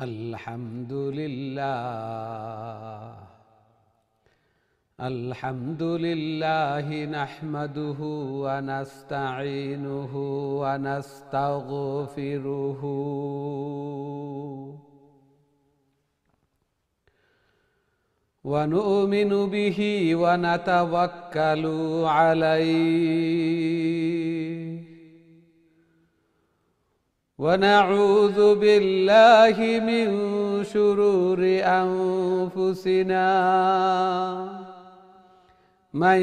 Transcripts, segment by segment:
अल्हम्दुलिल्लाह नहमदुहु व नस्तईनुहु व नस्तगफिरुहु व नु'मिनु बिही व नतवक्कलु अलैहि ونعوذ بالله من شرور أنفسنا من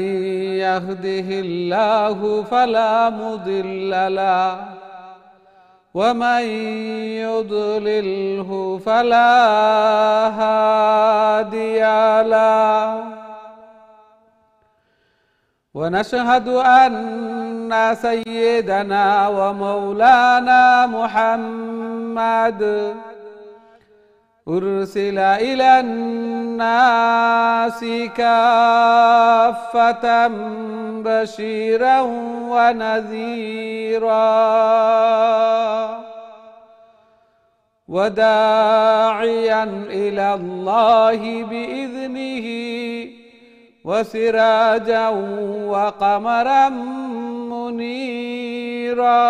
يهده الله فلا مضل له ومن يضلله فلا هادي له ونشهد أن سيدنا ومولانا محمد أرسل إلى الناس كافة بشيرا ونذيرا وداعيا إلى الله بإذنه وسراجا وقمرا منيرا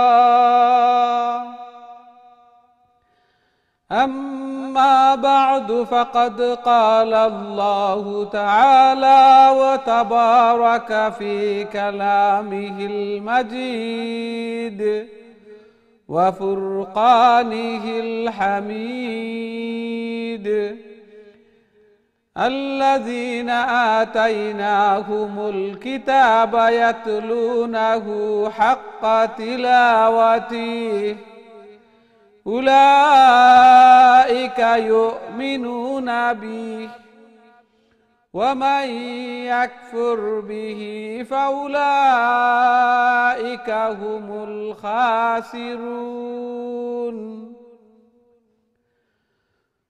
أما بعد فقد قال الله تعالى وتبارك في كلامه المجيد وفرقانه الحميد الذين آتيناهم الكتاب يتلونه حق تلاوته أولئك يؤمنون به ومن يكفر به فأولئك هم الخاسرون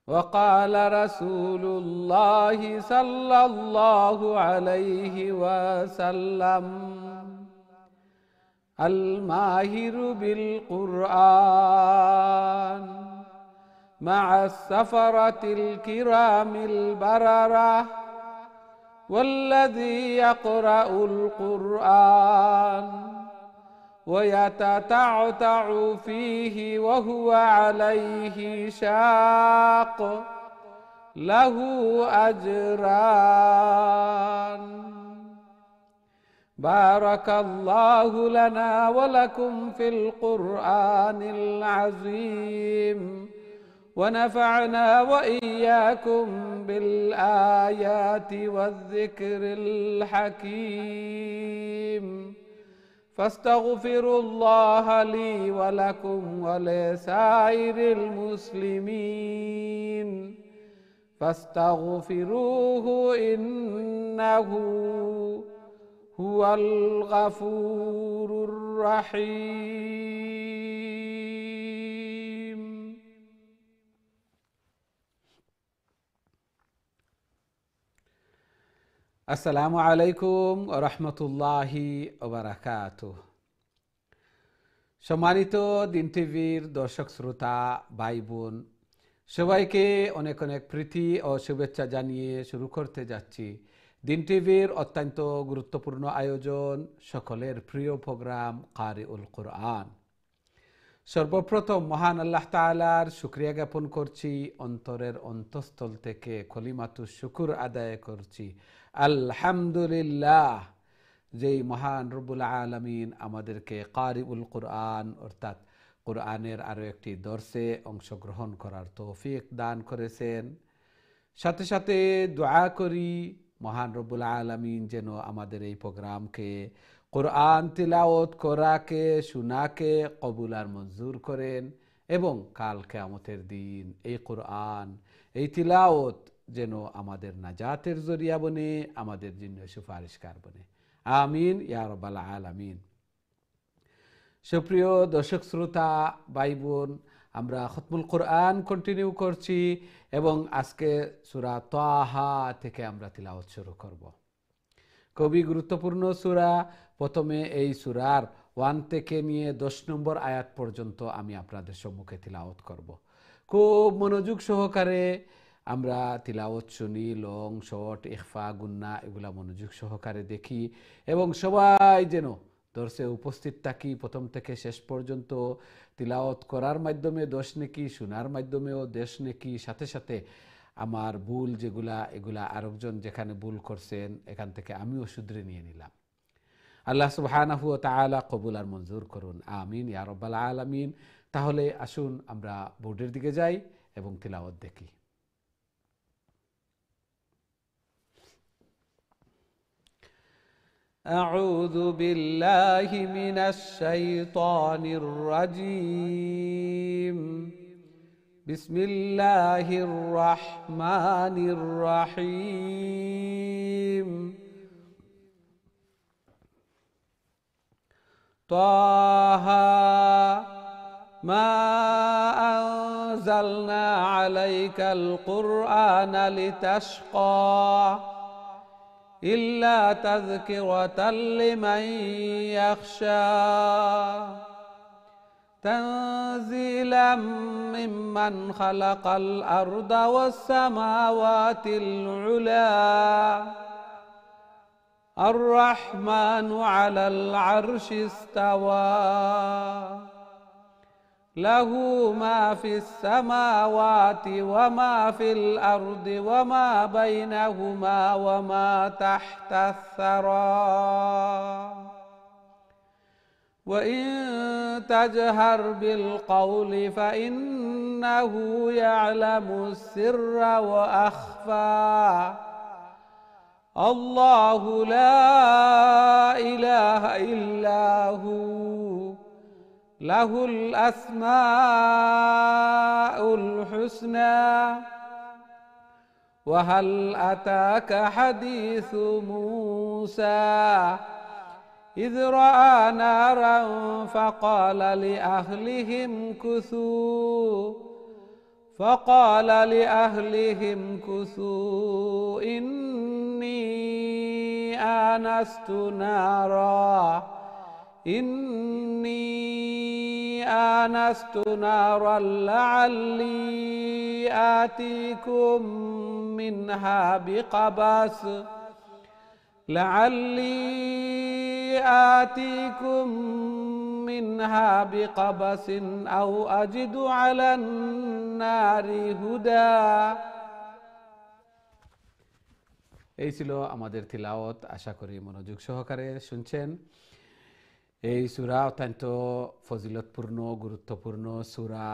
وقال رسول الله صلى الله عليه وسلم الماهر بالقرآن مع السفرة الكرام البررة والذي يقرأ القرآن ويتتعتع فيه وهو عليه شاق له أجران. بارك الله لنا ولكم في القرآن العظيم ونفعنا وإياكم بالآيات والذكر الحكيم فاستغفروا الله لي ولكم ولسائر المسلمين فاستغفروه إنه هو الغفور الرحيم. আসসালামু আলাইকুম ওয়া রাহমাতুল্লাহি ওয়া বারাকাতুহু। সম্মানিত দিন টিভির দর্শক শ্রোতা ভাই বোন সবাইকে অনেক অনেক প্রীতি ও শুভেচ্ছা জানিয়ে শুরু করতে যাচ্ছি দিন টিভির অত্যন্ত গুরুত্বপূর্ণ আয়োজন সকলের প্রিয় প্রোগ্রাম কারিউল কুরআন। সর্বপ্রথম মহান আল্লাহ তাআলার শুকরিয়া জ্ঞাপন করছি, অন্তরের অন্তঃস্থল থেকে কলিমাতুশ শুকর আদায় করছি আলহামদুলিল্লাহ, যেই মহান রব্বুল আলামিন আমাদেরকে কারিউল কুরআন অর্থাৎ কুরআনের আরও একটি দর্সে অংশগ্রহণ করার তৌফিক দান করেছেন। সাথে সাথে দোয়া করি মহান রব্বুল আলামিন যেন আমাদের এই প্রোগ্রামকে কুরআন তিলাওয়াত করাকে শোনাকে কবুল আর মঞ্জুর করেন এবং কাল কিয়ামতের দিন এই কুরআন এই তিলাওয়াত যেন আমাদের নাজাতের জরিয়া বনে, আমাদের জন্য সুপারিশকার বনে। আমিন ইয়া রাব্বাল আলামিন। সুপ্রিয় দর্শক শ্রোতা ভাই বোন, আমরা খতমুল কুরআন কন্টিনিউ করছি এবং আজকে সূরা তাহা থেকে আমরা তিলাওয়াত শুরু করব। খুবই গুরুত্বপূর্ণ সূরা। প্রথমে এই সূরার 1 থেকে নিয়ে 10 নম্বর আয়াত পর্যন্ত আমি আপনাদের সম্মুখে তিলাওয়াত করব। খুব মনোযোগ সহকারে আমরা তিলাওয়াত শুনি, লং শর্ট ইখফা গুন্না এগুলা মনোযোগ সহকারে দেখি এবং সবাই যেন দর্শে উপস্থিত থাকি প্রথম থেকে শেষ পর্যন্ত। তিলাওয়াত করার মাধ্যমে 10 নেকি, শোনার মাধ্যমেও 10 নেকি, সাথে সাথে আমার ভুল যেগুলা এগুলা আরেকজন যেখানে ভুল করছেন এখান থেকে আমিও শুধরে নিয়ে নিলাম। আল্লাহ সুবহানাহু ওয়া তাআলা কবুল আর মঞ্জুর করুন, আমিন ইয়া রাব্বাল আলামিন। তাহলে আসুন আমরা বোর্ডের দিকে যাই এবং তিলাওয়াত দেখি। আউযু বিল্লাহি মিনাশ শাইতানির রাজীম। বিসমিল্লাহির রহমানির রহিম। طه ما أنزلنا عليك القرآن لتشقى إلا تذكرة لمن يخشى تنزيلا ممن خلق الأرض والسماوات العلى الرحمن على العرش استوى له ما في السماوات وما في الأرض وما بينهما وما تحت الثرى وإن تجهر بالقول فإنه يعلم السر وأخفى الله لا إله إلا هو له الأسماء الحسنى وهل أتاك حديث موسى إذ رأى نارا فقال لأهلهم كثوا إني آنست نارا لعلي آتيكم منها بقبس أو أجد على النار هدى। এই ছিল আমাদের তিলাওয়াত। আশা করি মনোযোগ সহকারে শুনছেন। এই সূরা অত্যন্ত ফজিলতপূর্ণ, গুরুত্বপূর্ণ সূরা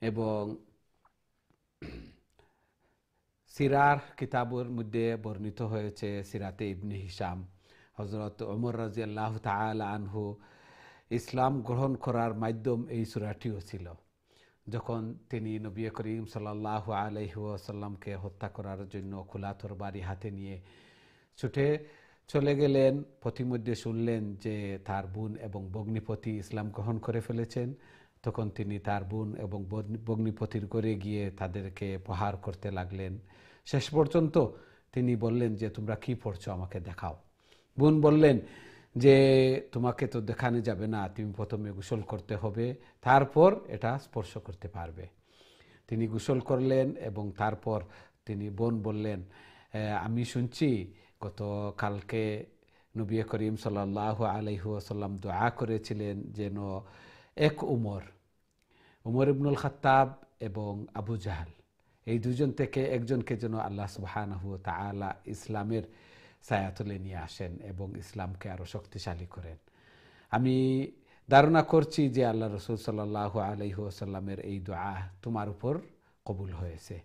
এবং সিরার কিতাবের মধ্যে বর্ণিত হয়েছে। সিরাতে ইবনে হিশাম হযরত ওমর রাদিয়াল্লাহু তাআলা আনহু ইসলাম গ্রহণ করার মাধ্যম এই সূরাটিও ছিল। যখন তিনি নবী করিম সাল্লাল্লাহু আলাইহি ওয়াসাল্লামকে হত্যা করার জন্য খোলা তরবারি হাতে নিয়ে ছুটে চলে গেলেন, পথিমধ্যে শুনলেন যে তার বোন এবং ভগ্নিপতি ইসলাম গ্রহণ করে ফেলেছেন। তখন তিনি তার বোন এবং ভগ্নিপতির ঘরে গিয়ে তাদেরকে প্রহার করতে লাগলেন। শেষ পর্যন্ত তিনি বললেন যে তোমরা কি পড়ছো আমাকে দেখাও। বোন বললেন যে তোমাকে তো দেখানো যাবে না, তুমি প্রথমে গোসল করতে হবে, তারপর এটা স্পর্শ করতে পারবে। তিনি গোসল করলেন এবং তারপর তিনি বোন বললেন আমি শুনছি গত কালকে নবী করিম সাল্লাল্লাহু আলাইহি ওয়াসাল্লাম দোয়া করেছিলেন যেন এক উমর ইবনুল খাত্তাব এবং আবু জাহল এই দুজন থেকে একজনকে যেন আল্লাহ সুবহানাহু ওয়া তাআলা ইসলামের ছায়াতলে নিয়ে আসেন এবং ইসলামকে আরো শক্তিশালী করেন। আমি ধারণা করছি যে আল্লাহ রাসূল সাল্লাল্লাহু আলাইহি ওয়াসাল্লামের এই দোয়া তোমার উপর কবুল হয়েছে।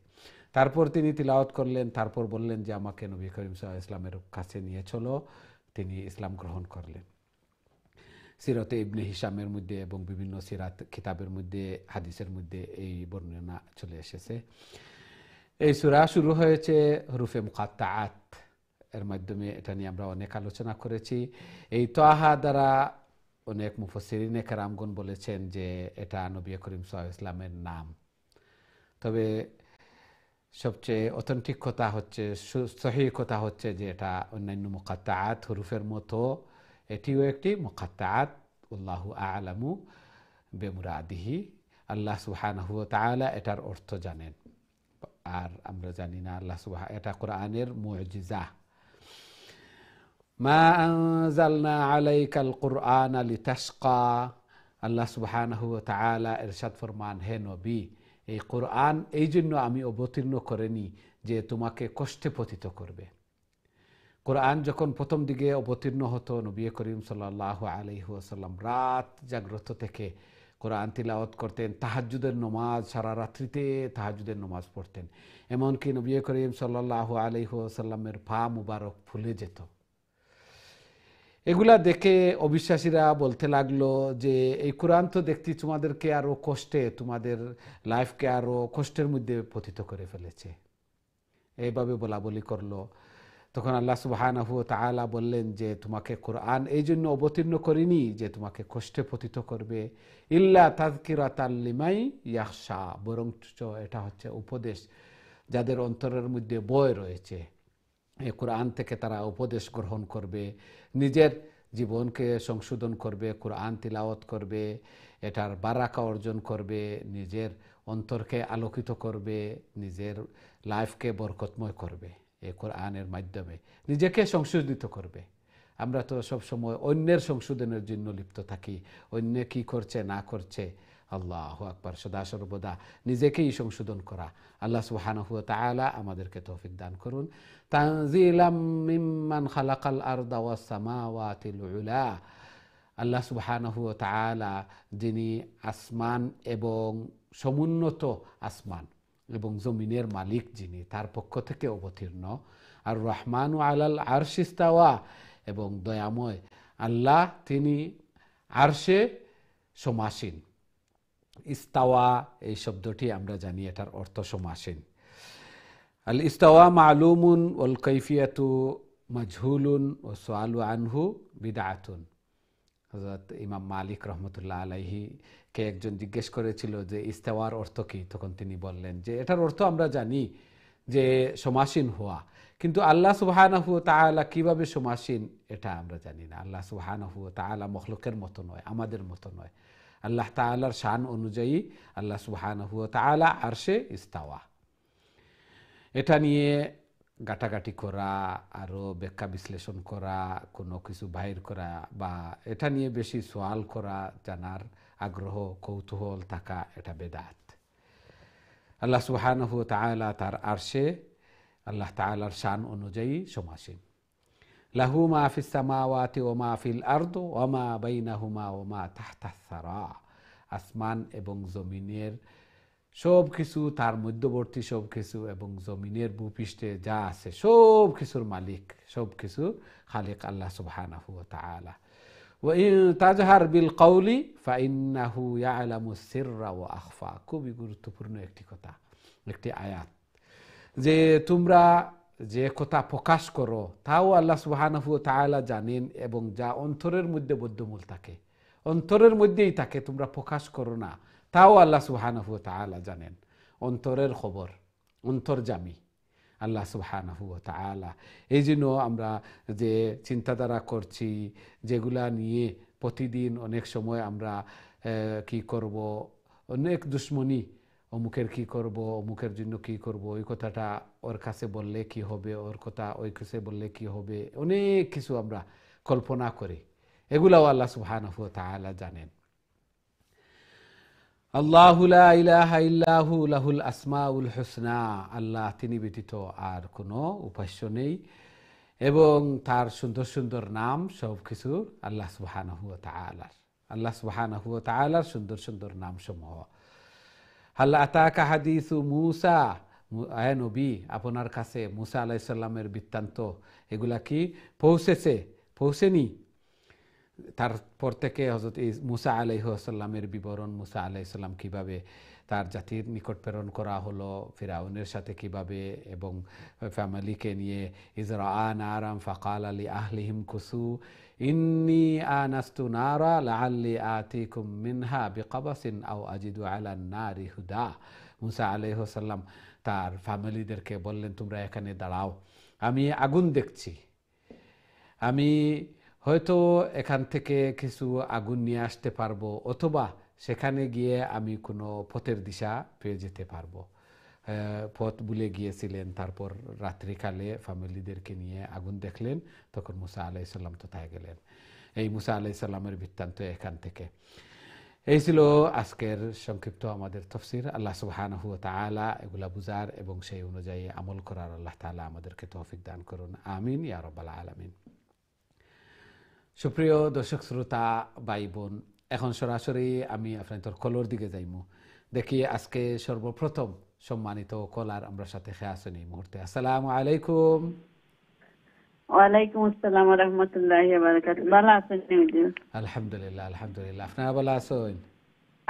তারপর তিনি তিলাওয়াত করলেন, তারপর বললেন যে আমাকে নবী করিম সাল্লাল্লাহু আলাইহি ওয়াসাল্লামের কাছে নিয়ে চলো। তিনি ইসলাম গ্রহণ করলেন। সিরাতে ইবনে হিশামের মধ্যে এবং বিভিন্ন সিরাত কিতাবের মধ্যে, হাদিসের মধ্যে এই বর্ণনা চলে এসেছে। এই সূরা শুরু হয়েছে হরফে মুকাত্তাআত এর মাধ্যমে। এটা নিয়ে আমরা অনেক আলোচনা করেছি। এই তাহা দ্বারা অনেক মুফাসসিরিনে কেরামগণ বলেছেন যে এটা নবী করিম সাল্লাল্লাহু আলাইহি ওয়াসাল্লামের নাম। তবে সবচেয়ে অথেন্টিক কথা হচ্ছে, সহিহ কথা হচ্ছে যে এটা অন্যান্য মুকাত্তাআত হরফের মতো এটিও একটি মুকাত্তাআত, আল্লাহু আ'লামু বিমুরাদিহি, আল্লাহ সুবহানাহু ওয়া তাআলা এটার অর্থ জানেন, আর আমরা জানি না। আল্লাহ সুবহানাহু, এটা কোরআনের মুজিজা। মা আনজালনা আলাইকাল কুরআনা লিতাশকা, আল্লাহ সুবহানাহু ওয়া তাআলা ইরশাদ ফরমান, হে নবী, এই কোরআন এই জন্য আমি অবতীর্ণ করিনি যে তোমাকে কষ্টে পতিত করবে। কোরআন যখন প্রথম দিকে অবতীর্ণ হতো, নবী করিম সাল্লাল্লাহু আলাইহি ওয়াসাল্লাম রাত জাগ্রত থেকে কোরআন তিলাওয়াত করতেন, তাহাজ্জুদের নামাজ, সারা রাত্রিতে তাহাজ্জুদের নামাজ পড়তেন। এমনকি নবী করিম সাল্লাল্লাহু আলাইহি ওয়াসাল্লামের পা মুবারক ফুলে যেত। এগুলা দেখে অবিশ্বাসীরা বলতে লাগলো যে এই কোরআন তো দেখতে তোমাদেরকে আরো কষ্টে, তোমাদের লাইফকে আরো কষ্টের মধ্যে পতিত করে ফেলেছে, এইভাবে বলা বলি করলো। তখন আল্লাহ সুবহানাহু ওয়া তাআলা বললেন যে তোমাকে কোরআন এই জন্য অবতীর্ণ করিনি যে তোমাকে কষ্টে পতিত করবে, ইল্লা তাযকিরাতাল লিমান ইয়াখশা, বরঞ্চ এটা হচ্ছে উপদেশ যাদের অন্তরের মধ্যে ভয় রয়েছে। এই কোরআন থেকে তারা উপদেশ গ্রহণ করবে, নিজের জীবনকে সংশোধন করবে, কোরআন তিলাওয়াত করবে, এটার বারাকা অর্জন করবে, নিজের অন্তরকে আলোকিত করবে, নিজের লাইফকে বরকতময় করবে। এই কোরআনের মাধ্যমে নিজেকে সংশোধিত করবে। আমরা তো সবসময় অন্যের সংশোধনের জন্য লিপ্ত থাকি, অন্য কি করছে না করছে, আল্লাহু আকবার, সদা সর্বদা নিজেকেই সংশোধন করা। আল্লাহ সুবহানাহু ওয়া তাআলা আমাদেরকে তৌফিক দান করুন। তানজিলাম মিম্মান খালাকাল আরদা ওয়াস সামাওয়াতিল উলা, আল্লাহ সুবহানাহু ওয়া তাআলা যিনি আসমান এবং সমুন্নত আসমান এবং জমিনের মালিক, যিনি তার পক্ষ থেকে অবতীর্ণ। আর রহমানু আলাল আরশি ইস্তাওয়া, এবং দয়াময় আল্লাহ তিনি আরশে সমাসীন। ইস্তাওয়া এই শব্দটি আমরা জানি এটার অর্থ সমাসীন। আল ইস্তাওয়া মালুমুন ওয়াল কাইফিয়াতু মাজহুলুন ওয়া সুআলু আনহু বিদআতুন। হযরত ইমাম মালিক রহমতুল্লাহ আলাইহি কে একজন জিজ্ঞেস করেছিল যে ইস্তাওয়ার অর্থ কি, তখন তিনি বললেন যে এটার অর্থ আমরা জানি যে সমাসীন হওয়া, কিন্তু আল্লাহ সুবহানাহু ওয়া তাআলা কিভাবে সমাসীন এটা আমরা জানি না। আল্লাহ সুবহানাহু ওয়া তাআলা মখলুকের মতো নয়, আমাদের মতো নয়। আল্লাহ তাআলার শান অনুযায়ী আল্লাহ সুবহানাহু ওয়া তাআলা আরশে ইস্তাওয়া। এটা নিয়ে গাটাগাটি করা, আরও ব্যাখ্যা বিশ্লেষণ করা, কোনো কিছু বাহির করা, বা এটা নিয়ে বেশি সোয়াল করা, জানার আগ্রহ কৌতূহল থাকা, এটা বেদাত। আল্লাহ সুবহানাহু ওয়া তাআলা তার আরশে আল্লাহ তাআলার শান অনুযায়ী সমাসীন। লাহু মা ফিস সামাওয়াতি ওয়া মা ফিল আরদি ওয়া মা বাইনাহুমা ওয়া মা তাহতাস সারা, আসমান এবং জমিনের সব কিছু, তার মধ্যবর্তী সব কিছু এবং জমিনের ভূপৃষ্ঠে যা আছে সব কিছুর মালিক, সব কিছুর খালিক আল্লাহ সুবহানাহু ওয়া তাআলা। ওয়া ইন তাজহার বিল কওলি ফাইন্নাহু ইয়ালামুস সিররা ওয়া আখফা, খুবই গুরুত্বপূর্ণ একটি কথা, একটি আয়াত, যে তোমরা যে কথা প্রকাশ করো তাও আল্লাহ সুবহানাহু ওয়া তাআলা জানেন, এবং যা অন্তরের মধ্যে বদ্ধমূল থাকে, অন্তরের মধ্যেই থাকে, তোমরা প্রকাশ করো না, তাও আল্লাহ সুবহানাহু ওয়া তাআলা জানেন। অন্তরের খবর অন্তর্যামী আল্লাহ সুবহানাহু ওয়া তাআলা। এই জন্য আমরা যে চিন্তাধারা করছি, যেগুলা নিয়ে প্রতিদিন অনেক সময় আমরা কি করব, অনেক দুশ্মনী, অমুকের কি করব, অমুকের জন্য কি করব, ওই কথাটা ওর কাছে বললে কি হবে, ওর কথা ওই কাছে বললে কি হবে, অনেক কিছু আমরা কল্পনা করি, এগুলাও আল্লাহ সুবহানাহু ওয়া তাআলা জানেন। আল্লাহু লা ইলাহা ইল্লাহু লাহুল আসমাউল হুসনা, আল্লাহ তিনি ব্যতীত আর কোনো উপাস্য নেই, এবং তার সুন্দর সুন্দর নাম সব কিছু আল্লাহ সুবহানাহু ওয়া তাআলার। আল্লাহ সুবহানাহু ওয়া তাআলার সুন্দর সুন্দর নাম সমূহ। হাল আতাকা হাদিসু মূসা, আয় নবী আপনার কাছে মূসা আলাইহিস সালামের বৃত্তান্ত এগুলা কি পৌঁছেনি? তারপর থেকে হযরত মূসা আলাইহিস সালামের বিবরণ, মূসা আলাইহিস সালাম কিভাবে তার জাতির নিকট প্রেরণ করা হলো, ফিরাউনের সাথে কিভাবে, এবং ফ্যামিলিকে নিয়ে ইজরাআ নারাম ফাকালা লি আহলিহিম কুসু ইন্নী আনাস্তু নারা লাআল্লি আতিকুম মিনহা বিকাবাসিন আও আজিদু আলান নারি হুদা। মূসা আলাইহিস সালাম তার ফ্যামিলিদেরকে বললেন, তোমরা এখানে দাঁড়াও, আমি আগুন দেখছি, আমি হয়তো এখান থেকে কিছু আগুন নিয়ে আসতে পারবো, অথবা সেখানে গিয়ে আমি কোনো পথের দিশা পেয়ে যেতে পারবো। পথ ভুলে গিয়েছিলেন, তারপর রাত্রিকালে ফ্যামিলিদেরকে নিয়ে আগুন দেখলেন, তখন মুসা আলাইসাল্লাম কোথায় গেলেন। এই মুসা আলাইসাল্লামের বৃত্তান্ত এখান থেকে। এই ছিল আজকের সংক্ষিপ্ত আমাদের তফসির। আল্লাহ সুবহানাহু ওয়া তাআলা এগুলা বুঝার এবং সেই অনুযায়ী আমল করার আল্লাহ তাআলা আমাদেরকে তৌফিক দান করুন, আমিন ইয়া রাব্বাল আলামিন। সুপ্রিয় দর্শক শ্রোতা ভাই বোন, এখন সরাসরি আমি আপনাদের কলর দিকে যাইমু। দেখি আজকে সর্বপ্রথম সম্মানিত কলার আমরা সাথে আছেন এই মুহূর্তে। আসসালামু আলাইকুম। ওয়ালাইকুম আসসালাম ওয়া রাহমাতুল্লাহি ওয়া বারাকাতুহু। ভালো আছেন নি? আলহামদুলিল্লাহ, আলহামদুলিল্লাহ। আপনারা ভালো আছেন?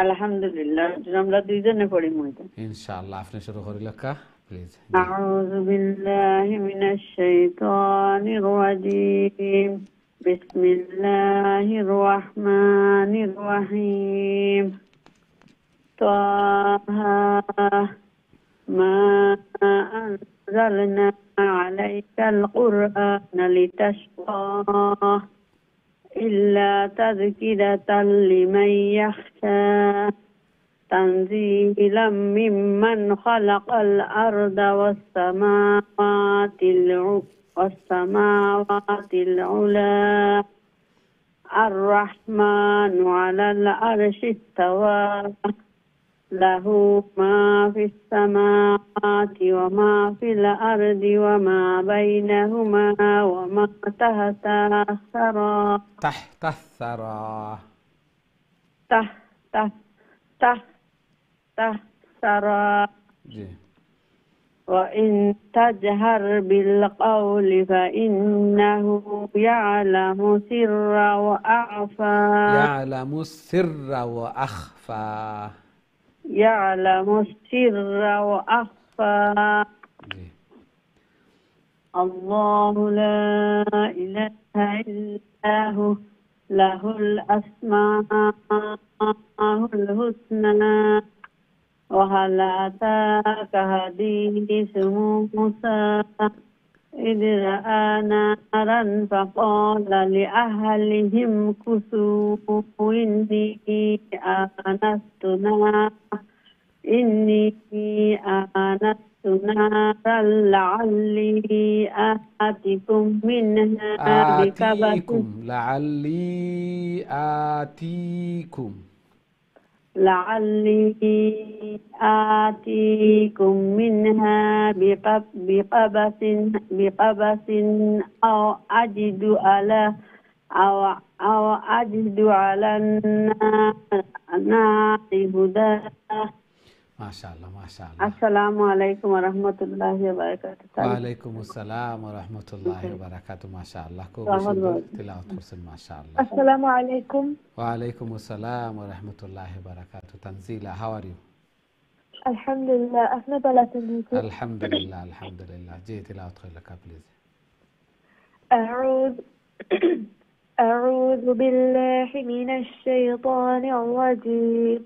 আলহামদুলিল্লাহ। আমরা দুইজনে পড়ি মইতে। ইনশাআল্লাহ। আপনি শুরু করি লক্কা প্লিজ। আউযু বিল্লাহি মিনাশ শাইতানির রাজীম। বিসমিল্লাহির রাহমানির রাহিম। তাহা মা আনজালনা আলাইকাল কুরআনা লিতাশকা إلا تذكرة لمن يخشى تنزيلا ممن خلق الأرض والسماوات العلى الرحمن على العرش استوى له ما في السماوات وما في الأرض وما بينهما وما تحت الثرى تحت الثرى وإن تجهر بالقول فإنه يعلم السر وأخفى يعلم السر وأخفى يعلم السر وأخفى الله لا إله إلا هو له الأسماء الحسنى وهل أتاك حديث موسى إذ رأى نارا فقال لأهلهم كثوا إني آنست نارا لعلي آتيكم منها بقبس أو أجد على النار هدى. ما شاء الله ما شاء الله. السلام عليكم ورحمة الله وبركاته. وعليكم السلام ورحمة الله وبركاته. ما شاء الله. تلاوة حسن ما شاء الله. السلام عليكم. وعليكم السلام ورحمة الله وبركاته. تنزيلا, how are you? الحمد لله. أنا بلا الحمد لله الحمد لله. جي تلاوة لك بليز. أعوذ بالله من الشيطان الرجيم.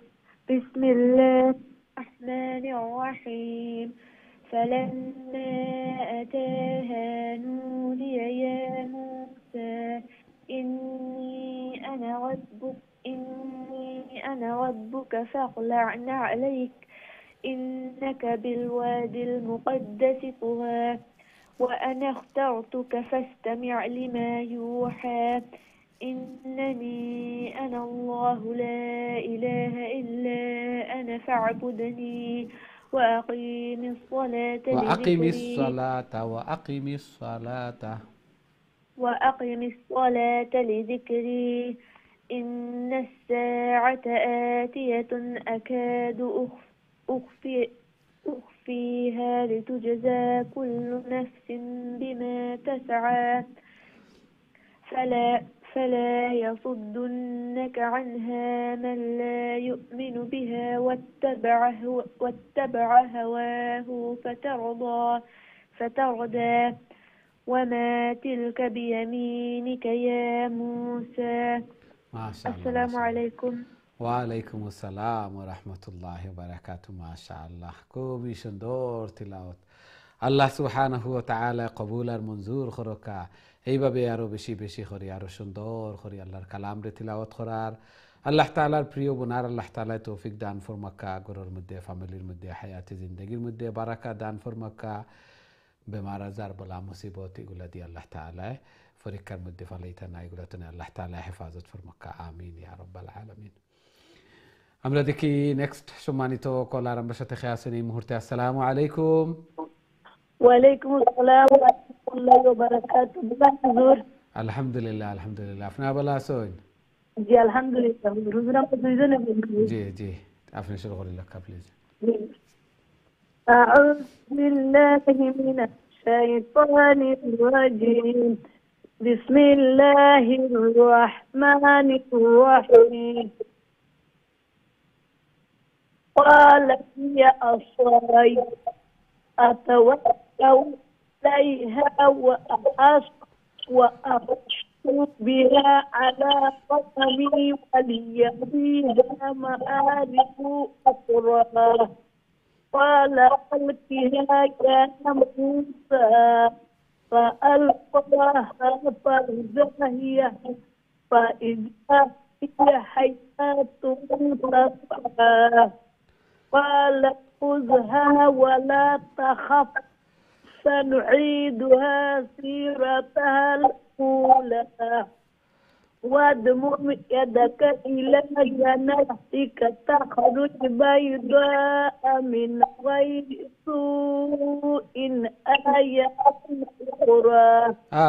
بسم الله الرحمن الرحيم. فلما أتاها نودي يا موسى إني أنا ربك فاخلع عليك إنك بالوادي المقدس طوى وأنا اخترتك فاستمع لما يوحى إنني أنا الله لا إله إلا أنا فاعبدني وأقيم الصلاة لذكري إن الساعة آتية أكاد أخفيها لتجزى كل نفس بما تسعى فلا يصدنك عنها من لا يؤمن بها واتبع هواه فتردى وما تلك بيمينك يا موسى. ما شاء الله. السلام عليكم. ওয়ালাইকুম আসসালাম ওয়া রাহমাতুল্লাহি ওয়া বারাকাতুহু। মাশাআল্লাহ, খুবই সুন্দর তিলাওয়াত। আল্লাহ সুবহানাহু ওয়া তাআলা কবুল আর মঞ্জুর করকা। এইভাবে আরো বেশি বেশি করি, আরো সুন্দর করি আল্লাহর কালাম রে তিলাওয়াত করার। আল্লাহ তাআলার প্রিয় বোনার আল্লাহ তাআলা তৌফিক দান ফরমাক্কা, ঘরের মধ্যে ফ্যামিলির মধ্যে হায়াতি জিন্দগির মধ্যে বারাকা দান ফরমাক্কা। বেমার আজার বলা মুসিবত এগুলা দিয়ে আল্লাহ তাআলা পরীক্ষার মধ্যে ফালাইতা না, এগুলা তো আল্লাহ তাআলা হেফাজত ফরমাক্কা। আমিন ইয়া রাব্বাল আলামিন। আমরা দেখি নেক্সট সম্মানিত কলার আমার সাথে খেয়ে আছেন এই মুহূর্তে। আসসালামু আলাইকুম। ওয়ালাইকুম আসসালাম ওয়া রাহমাতুল্লাহি ওয়া বারাকাতুহু। আলহামদুলিল্লাহ আলহামদুলিল্লাহ, আপনারা ভালো আছেন? জি আলহামদুলিল্লাহ। হুজুর আমরা দুইজনে বলছি। জি জি, আপনি শুরু করেন লেখা প্লিজ। أعوذ بالله من الشيطان الرجيم. بسم الله الرحمن الرحيم. قال يا عصاي أتوكل عليها وأخش بها على غنمي ولي فيها مآرب أخرى. قال ألقها يا موسى فألقاها فإذا هي حياة تسعى. قال خذها ولا تخف سنعيدها سيرتها الأولى واضمم يدك إلى جناحك تخرج بيضاء من غير سوء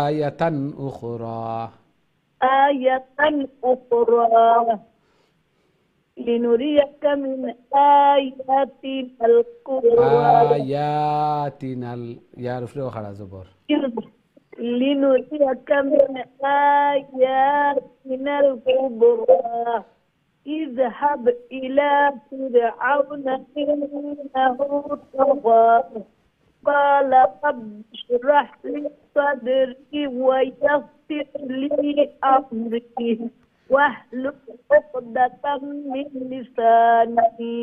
آية أخرى لنريك من آياتنا الكبرى. يا رفلو خلاص زبر. لنريك من آياتنا الكبرى. اذهب إلى فرعون إنه طغى. قال رب اشرح لي صدري ويسر لي أمري واحلل عقدة من لساني.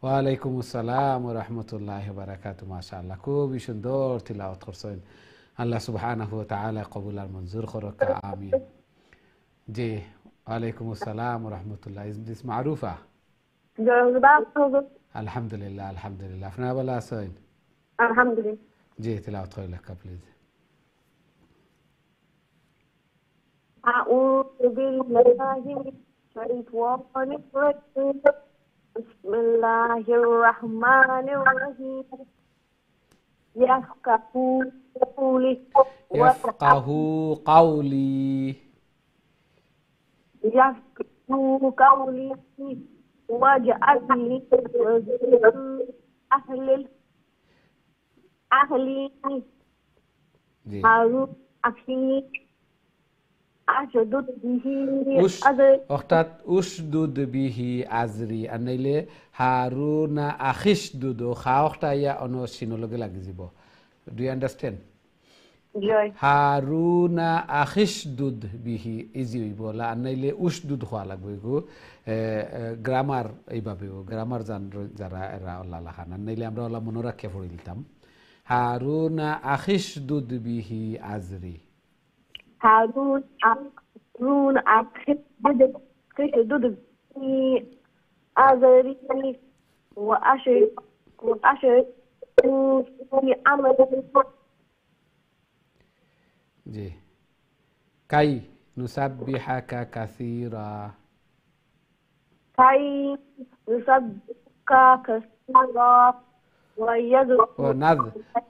ওয়ালাইকুম আসসালাম ওয়া রাহমাতুল্লাহি ওয়া বারাকাতুহু। মাশাআল্লাহ, খুবই সুন্দর তিলাওয়াত করছেন। আল্লাহ সুবহানাহু ওয়া তাআলা কবুল আর মঞ্জুর করুক, আমিন। জি, ওয়ালাইকুম আসসালাম ওয়া রাহমাতুল্লাহ। Is this Marufa? আলহামদুলিল্লাহ আলহামদুলিল্লাহ, আপনারা ভালো আছেন? আলহামদুলিল্লাহ। জি, তিলাওয়াত করে লেখা প্লিজ। أعوذ بالله من الشيطان الرجيم. بسم الله الرحمن الرحيم. يفقهوا قولي واجعل لي أهلي هارون أخي অর্থাৎ উশদুদ বিহি আজরি আনাইলে হারুনা আখিশদুদ খা অর্থ ইয়া অনসিনলগে লাগি যাব। Do you understand? হারুনা আখিশদুদ বিহি ইজি হইব, আনাইলে উশদুদ হওয়া লাগবে গো। গ্রামার এইভাবে গ্রামার যারা এরা আল্লাহ লাখান আনাইলে আমরা ওলা মনে রাখিয়া পড়ে দিতাম। হারুনা আখিশদুদ বিহি আজরি। هارون أخشدد في أزري وأشرك في أمري. জি, কাই নুসাব্বিহাকা কাসীরা। كي نسبحك كثيرا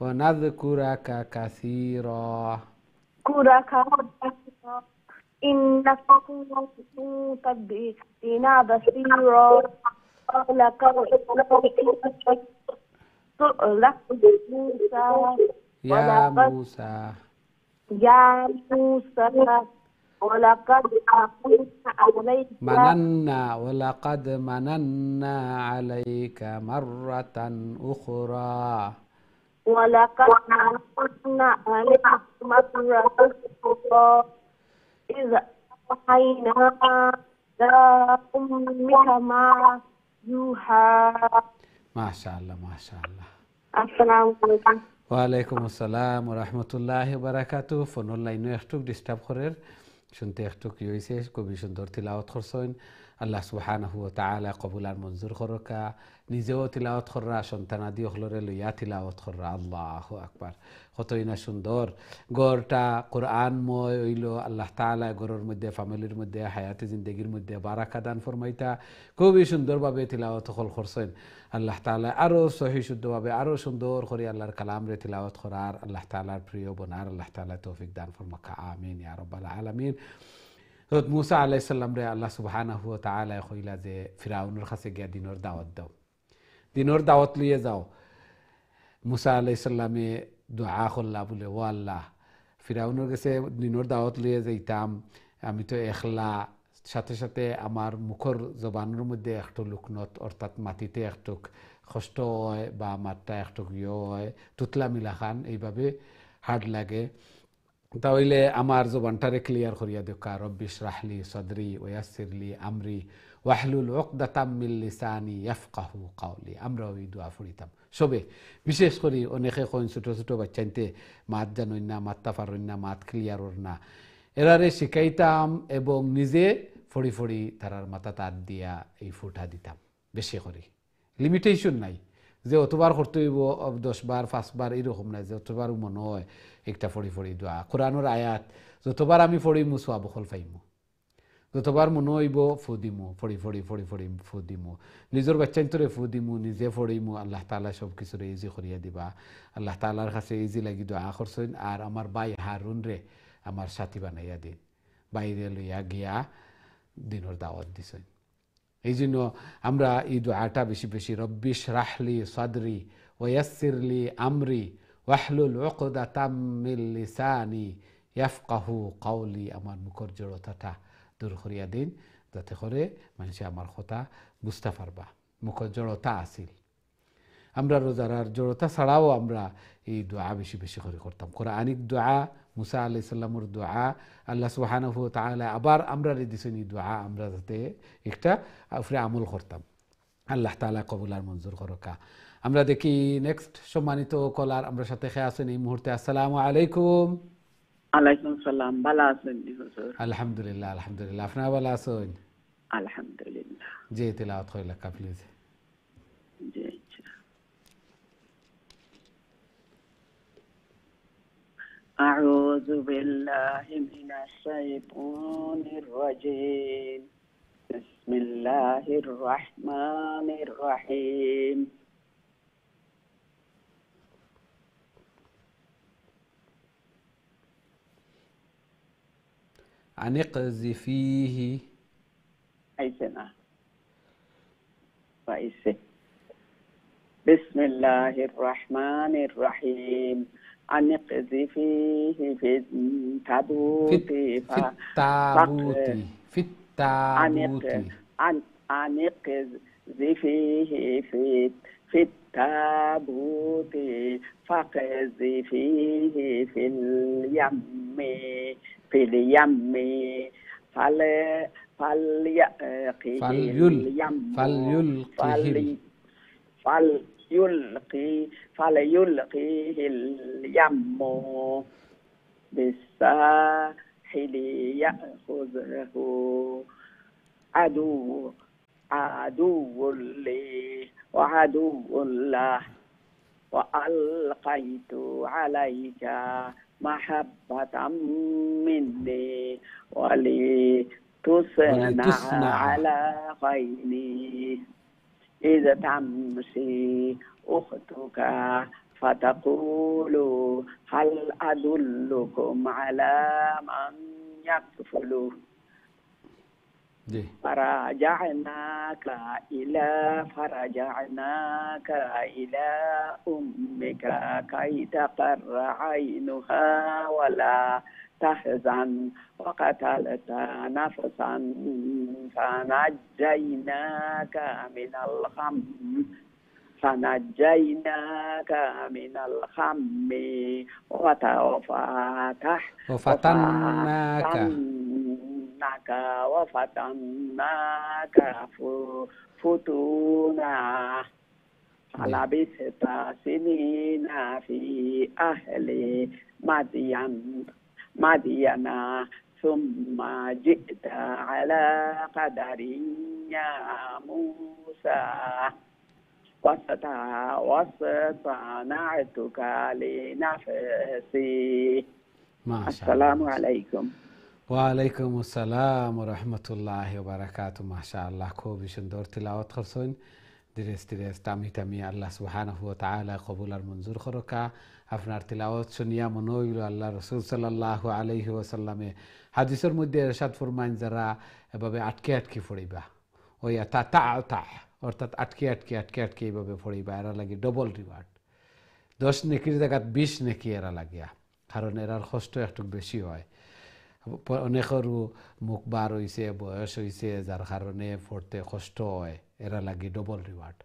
ونذكرك كثيرا. إنك كنت بنا بصيرا. قال يا موسى ولقد مننا عليك مرة أخرى. إذا أوحينا إلى أمك ما يوحى. মাশাআল্লাহ মাশাআল্লাহ। আসসালামু আলাইকুম। ওয়ালাইকুম আসসালাম ওয়া রাহমাতুল্লাহি ওয়া বারাকাতুহু। ফোনের লাইনে একটু ডিস্টার্ব করের, শুনতে একটু কি হয়েছে, খুবই সুন্দর তিলাওয়াত করছেন। আল্লাহ সুবহানাহু ওয়া তাআলা কবুল আর মঞ্জুর করকা। নিজেও তিলাওয়াত কররা, সন্তানাদি হলরে লইয়া তিলাওয়াত কররা। আল্লাহু আকবার, কতই না সুন্দর। গড়টা কোরআনময় হইল। আল্লাহ তাআলা গড়ের মধ্যে, ফ্যামিলির মধ্যে, হায়াতে জিন্দেগির মধ্যে বারাকা দান ফরমাইতা। খুবই সুন্দরভাবে তিলাওয়াত হল করছেন। আল্লাহ তাআলা আরও সহি শুদ্ধভাবে আরও সুন্দর করে আল্লাহর কালামরে তিলাওয়াত করার, আল্লাহ তাআলার প্রিয় বনার আল্লাহ তাআলা তৌফিক দান ফরমাকা। আমিন ইয়া রাব্বাল আলামিন। হযরত মুসা আলাইহিস সালাম রে আল্লাহ সুবহানাহু ওয়া তাআলা কইলা যে ফিরাউনের কাছে গিয়া দিনের দাওয়াত দাও, দিনের দাওয়াত লিয়ে যাও। মুসা আলাইহিস সালামে দোয়া করলা বলে, ও আল্লাহ, ফিরাউনের কাছে দিনের দাওয়াত লিয়ে যাইতাম, আমি তো একলা, সাথে সাথে আমার মুখর জবানের মধ্যে একটু লুকনত, অর্থাৎ মাটিতে একটু কষ্ট হয় বা মাঠটা একটু ইয়ে হয়, তুতলা মিলা খান এইভাবে হার্ড লাগে। তাহলে আমার জবানটারে ক্লিয়ার করিয়া দেখা। রব্বি ইশরাহলি সদরি ওয়া ইয়াসসিরলি আমরি ওয়াহলুল উকদাতাম মিন লিসানি ইয়াফকাহু কাওলি। আমরা ওই দোয়া পড়িতাম সবে, বিশেষ করে অনেকে কইন ছোট ছোট বাচ্চাইতে মাত জানই না, মাতটা পারই না, মাত ক্লিয়ারর না, এরারে শিখাইতাম এবং নিজে ফড়ি ফড়ি তারার মাথা তাত দিয়া এই ফুটা দিতাম বেশি করে। লিমিটেশন নাই যে অতবার করতে হইব 10 বার 5 বার এরকম নাই, যে অতবার মনে হয় একটা ফড়ি ফড়ি দোয়া। কোরআনের আয়াত যতবার আমি ফড়িমু সোয়াব ফল পাইমু, যতবার মনে হইব ফু দিমু, ফড়ি ফড়ি ফড়ি ফড়ি ফু দিমু, নিজের বাচ্চান্তরে ফু দিমু, নিজে ফড়িমু। আল্লাহ তাআলা সব কিছুরে ইজি করিয়া দিবা। আল্লাহ তাআলার কাছে ইজি লাগি দোয়া করছেন। আর আমার ভাই হারুন রে আমার সাথী বানাইয়া দিন, বাইরে লইয়া গিয়া দিনের দাওয়াত দিছেন। এই জন্য আমরা এই দোয়াটা বেশি বেশি, রব্বি ইশরাহলি সাদরি ওয়া ইয়াসসিরলি আমরি ওয়াহলুল উকদাতাম মিন লিসানি ইয়াফকাহু কাওলি, আমার মুখের জড়তাটা দূর করিয়া দিন, যাতে করে মানুষ আমার কথা বুঝতে পারবা। মুখের জড়তা আসিল, আমরা রোজার জড়তা ছাড়াও আমরা এই দোয়া বেশি বেশি করে করতাম। কোরআনিক দোয়া, মুসা আলাইহিস সালামের দোয়া, আল্লাহ সুবহানাহু ওয়া তাআলা আবার আমরা দিছেন এই দোয়া, আমরা যাতে একটা উপরে আমল করতাম। আল্লাহ তাআলা কবুল আর মঞ্জুর করকা। আমরা দেখি নেক্সট সম্মানিত কলার আমরা সাথে খেয়ে আছেন এই মুহূর্তে। আসসালামু আলাইকুম। ওয়ালাইকুম সালাম। ভালো আছেন হুজুর? আলহামদুলিল্লাহ আলহামদুলিল্লাহ। আপনারা ভালো আছেন? আলহামদুলিল্লাহ। জি, তিলাওয়াত কইলা কা প্লিজ। জি। أعوذ بالله من الشيطان الرجيم. بسم الله الرحمن الرحيم. أن اقذفيه. أي سنة؟ رئيسي. بسم الله الرحمن الرحيم. أن اقذفيه في التابوت. في التابوت. في التابوت. أن اقذفيه في التابوت فاقذفيه في اليم فليلقيه اليم بالساحل يأخذه عدو لي وعدو له وألقيت عليك محبة مني ولتصنع على عيني إذ تمشي أختك فتقول هل أدلكم على من يكفله فرجعناك إلى أمك كي تقر عينها ولا تحزن وقتلت نفسا فنجيناك من الغم وفتناك فتونا فلبثت سنين في أهل مدين ثم جئت على قدر يا موسى واصطنعتك لنفسي. السلام عليكم. ওয়ালাইকুম আসসালাম রহমতুল্লাহ বারাকাতু। মাশাআল্লাহ, খুবই সুন্দর তিলাওয়াত করছেন। ধীরে ধীরে টামি টামি আল্লাহ সুবহানাহু ওয়া তাআলা কবুল আর মঞ্জুর করকা। আপনার তিলাওয়াত শুনিয়া মনে হইল আল্লাহ রাসূল সাল্লাল্লাহু আলাইহি ওয়াসাল্লামে হাদিসের মধ্যে ইরশাদ ফরমাইন, যারা এভাবে আটকে আটকে পড়িবা, ওই তা তা তা অর্থাৎ আটকে আটকে আটকে আটকে এইভাবে পড়িবা, এরা লাগে ডবল রিওয়ার্ড। 10 নেকির জায়গাত 20 নেকি এরা লাগিয়া, কারণ এরার কষ্ট একটু বেশি হয়। অনেকেরও মুখ বার হয়েছে, বয়স হয়েছে, যার কারণে পড়তে কষ্ট হয়, এরা লাগি ডবল রিওয়ার্ড।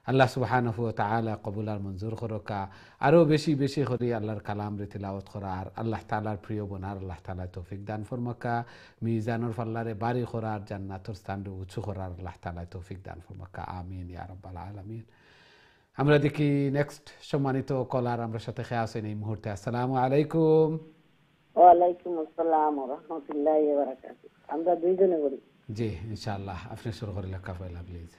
আল্লাহ সুবহানাহু ওয়া তাআলা কবুল আর মঞ্জুর করকা। আরও বেশি বেশি করে আল্লাহর কালাম রে তিলাওয়াত করার, আল্লাহ তাআলার প্রিয় বনার আল্লাহ তাআলা তৌফিক দান ফরমাকা। মিজানুর ফাল্লারে বাড়ি করার, জান্নাতুর স্থানরে উঁচু করার আল্লাহ তাআলা তৌফিক দান ফরমাকা। আমিন ইয়া রাব্বাল আলামিন। আমরা দেখি নেক্সট সম্মানিত কলার আমরা সাথে খেয়া আছেন এই মুহূর্তে। আসসালামু আলাইকুম। ওয়ালাইকুম আসসালাম ওয়া রাহমাতুল্লাহি ওয়া বারাকাতুহু। আমরা দুইজনে বলি। জি ইনশাআল্লাহ, আপনি শুরু করে লেখা পয়লা প্লিজ।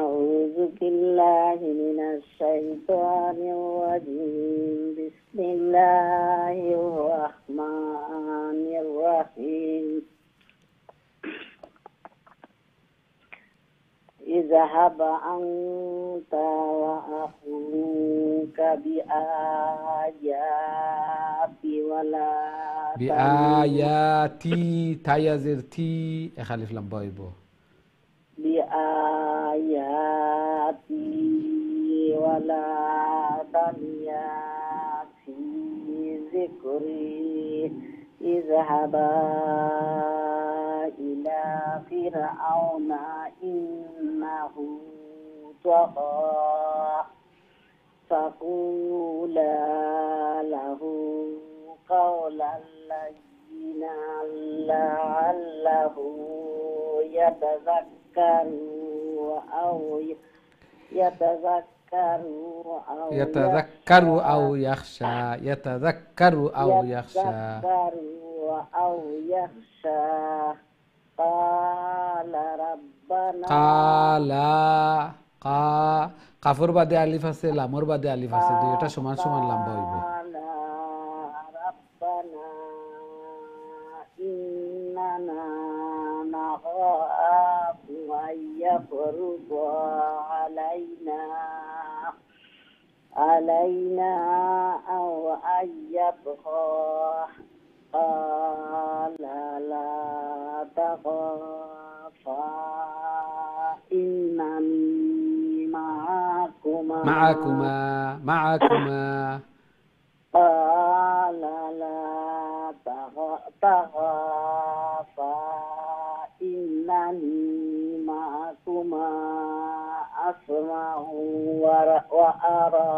আউযু বিল্লাহি মিনাশ শাইতানির রাজীম। বিসমিল্লাহির রাহমানির রাহিম। اذهب أنت وأخوك بآياتي ولا بآياتي تايزرتي اخالف لمبايبو بآياتي ولا تنيا في ذكري اذهبا إلى فرعون إنه طغى فقولا له قولا لينا لعله يتذكر أو يخشى কাফর বাদে আলিফ আছে, লামর বাদে আলিফ আছে, দুইটা সমান সমান লম্বা হইব। রাব্বানা ইন্নানা নাখাফু আইয়াফরুদা আলাইনা আও আইয়াবগা قال لا تخافا إنني معكما قال لا تخافا إنني معكما أسمع وأرى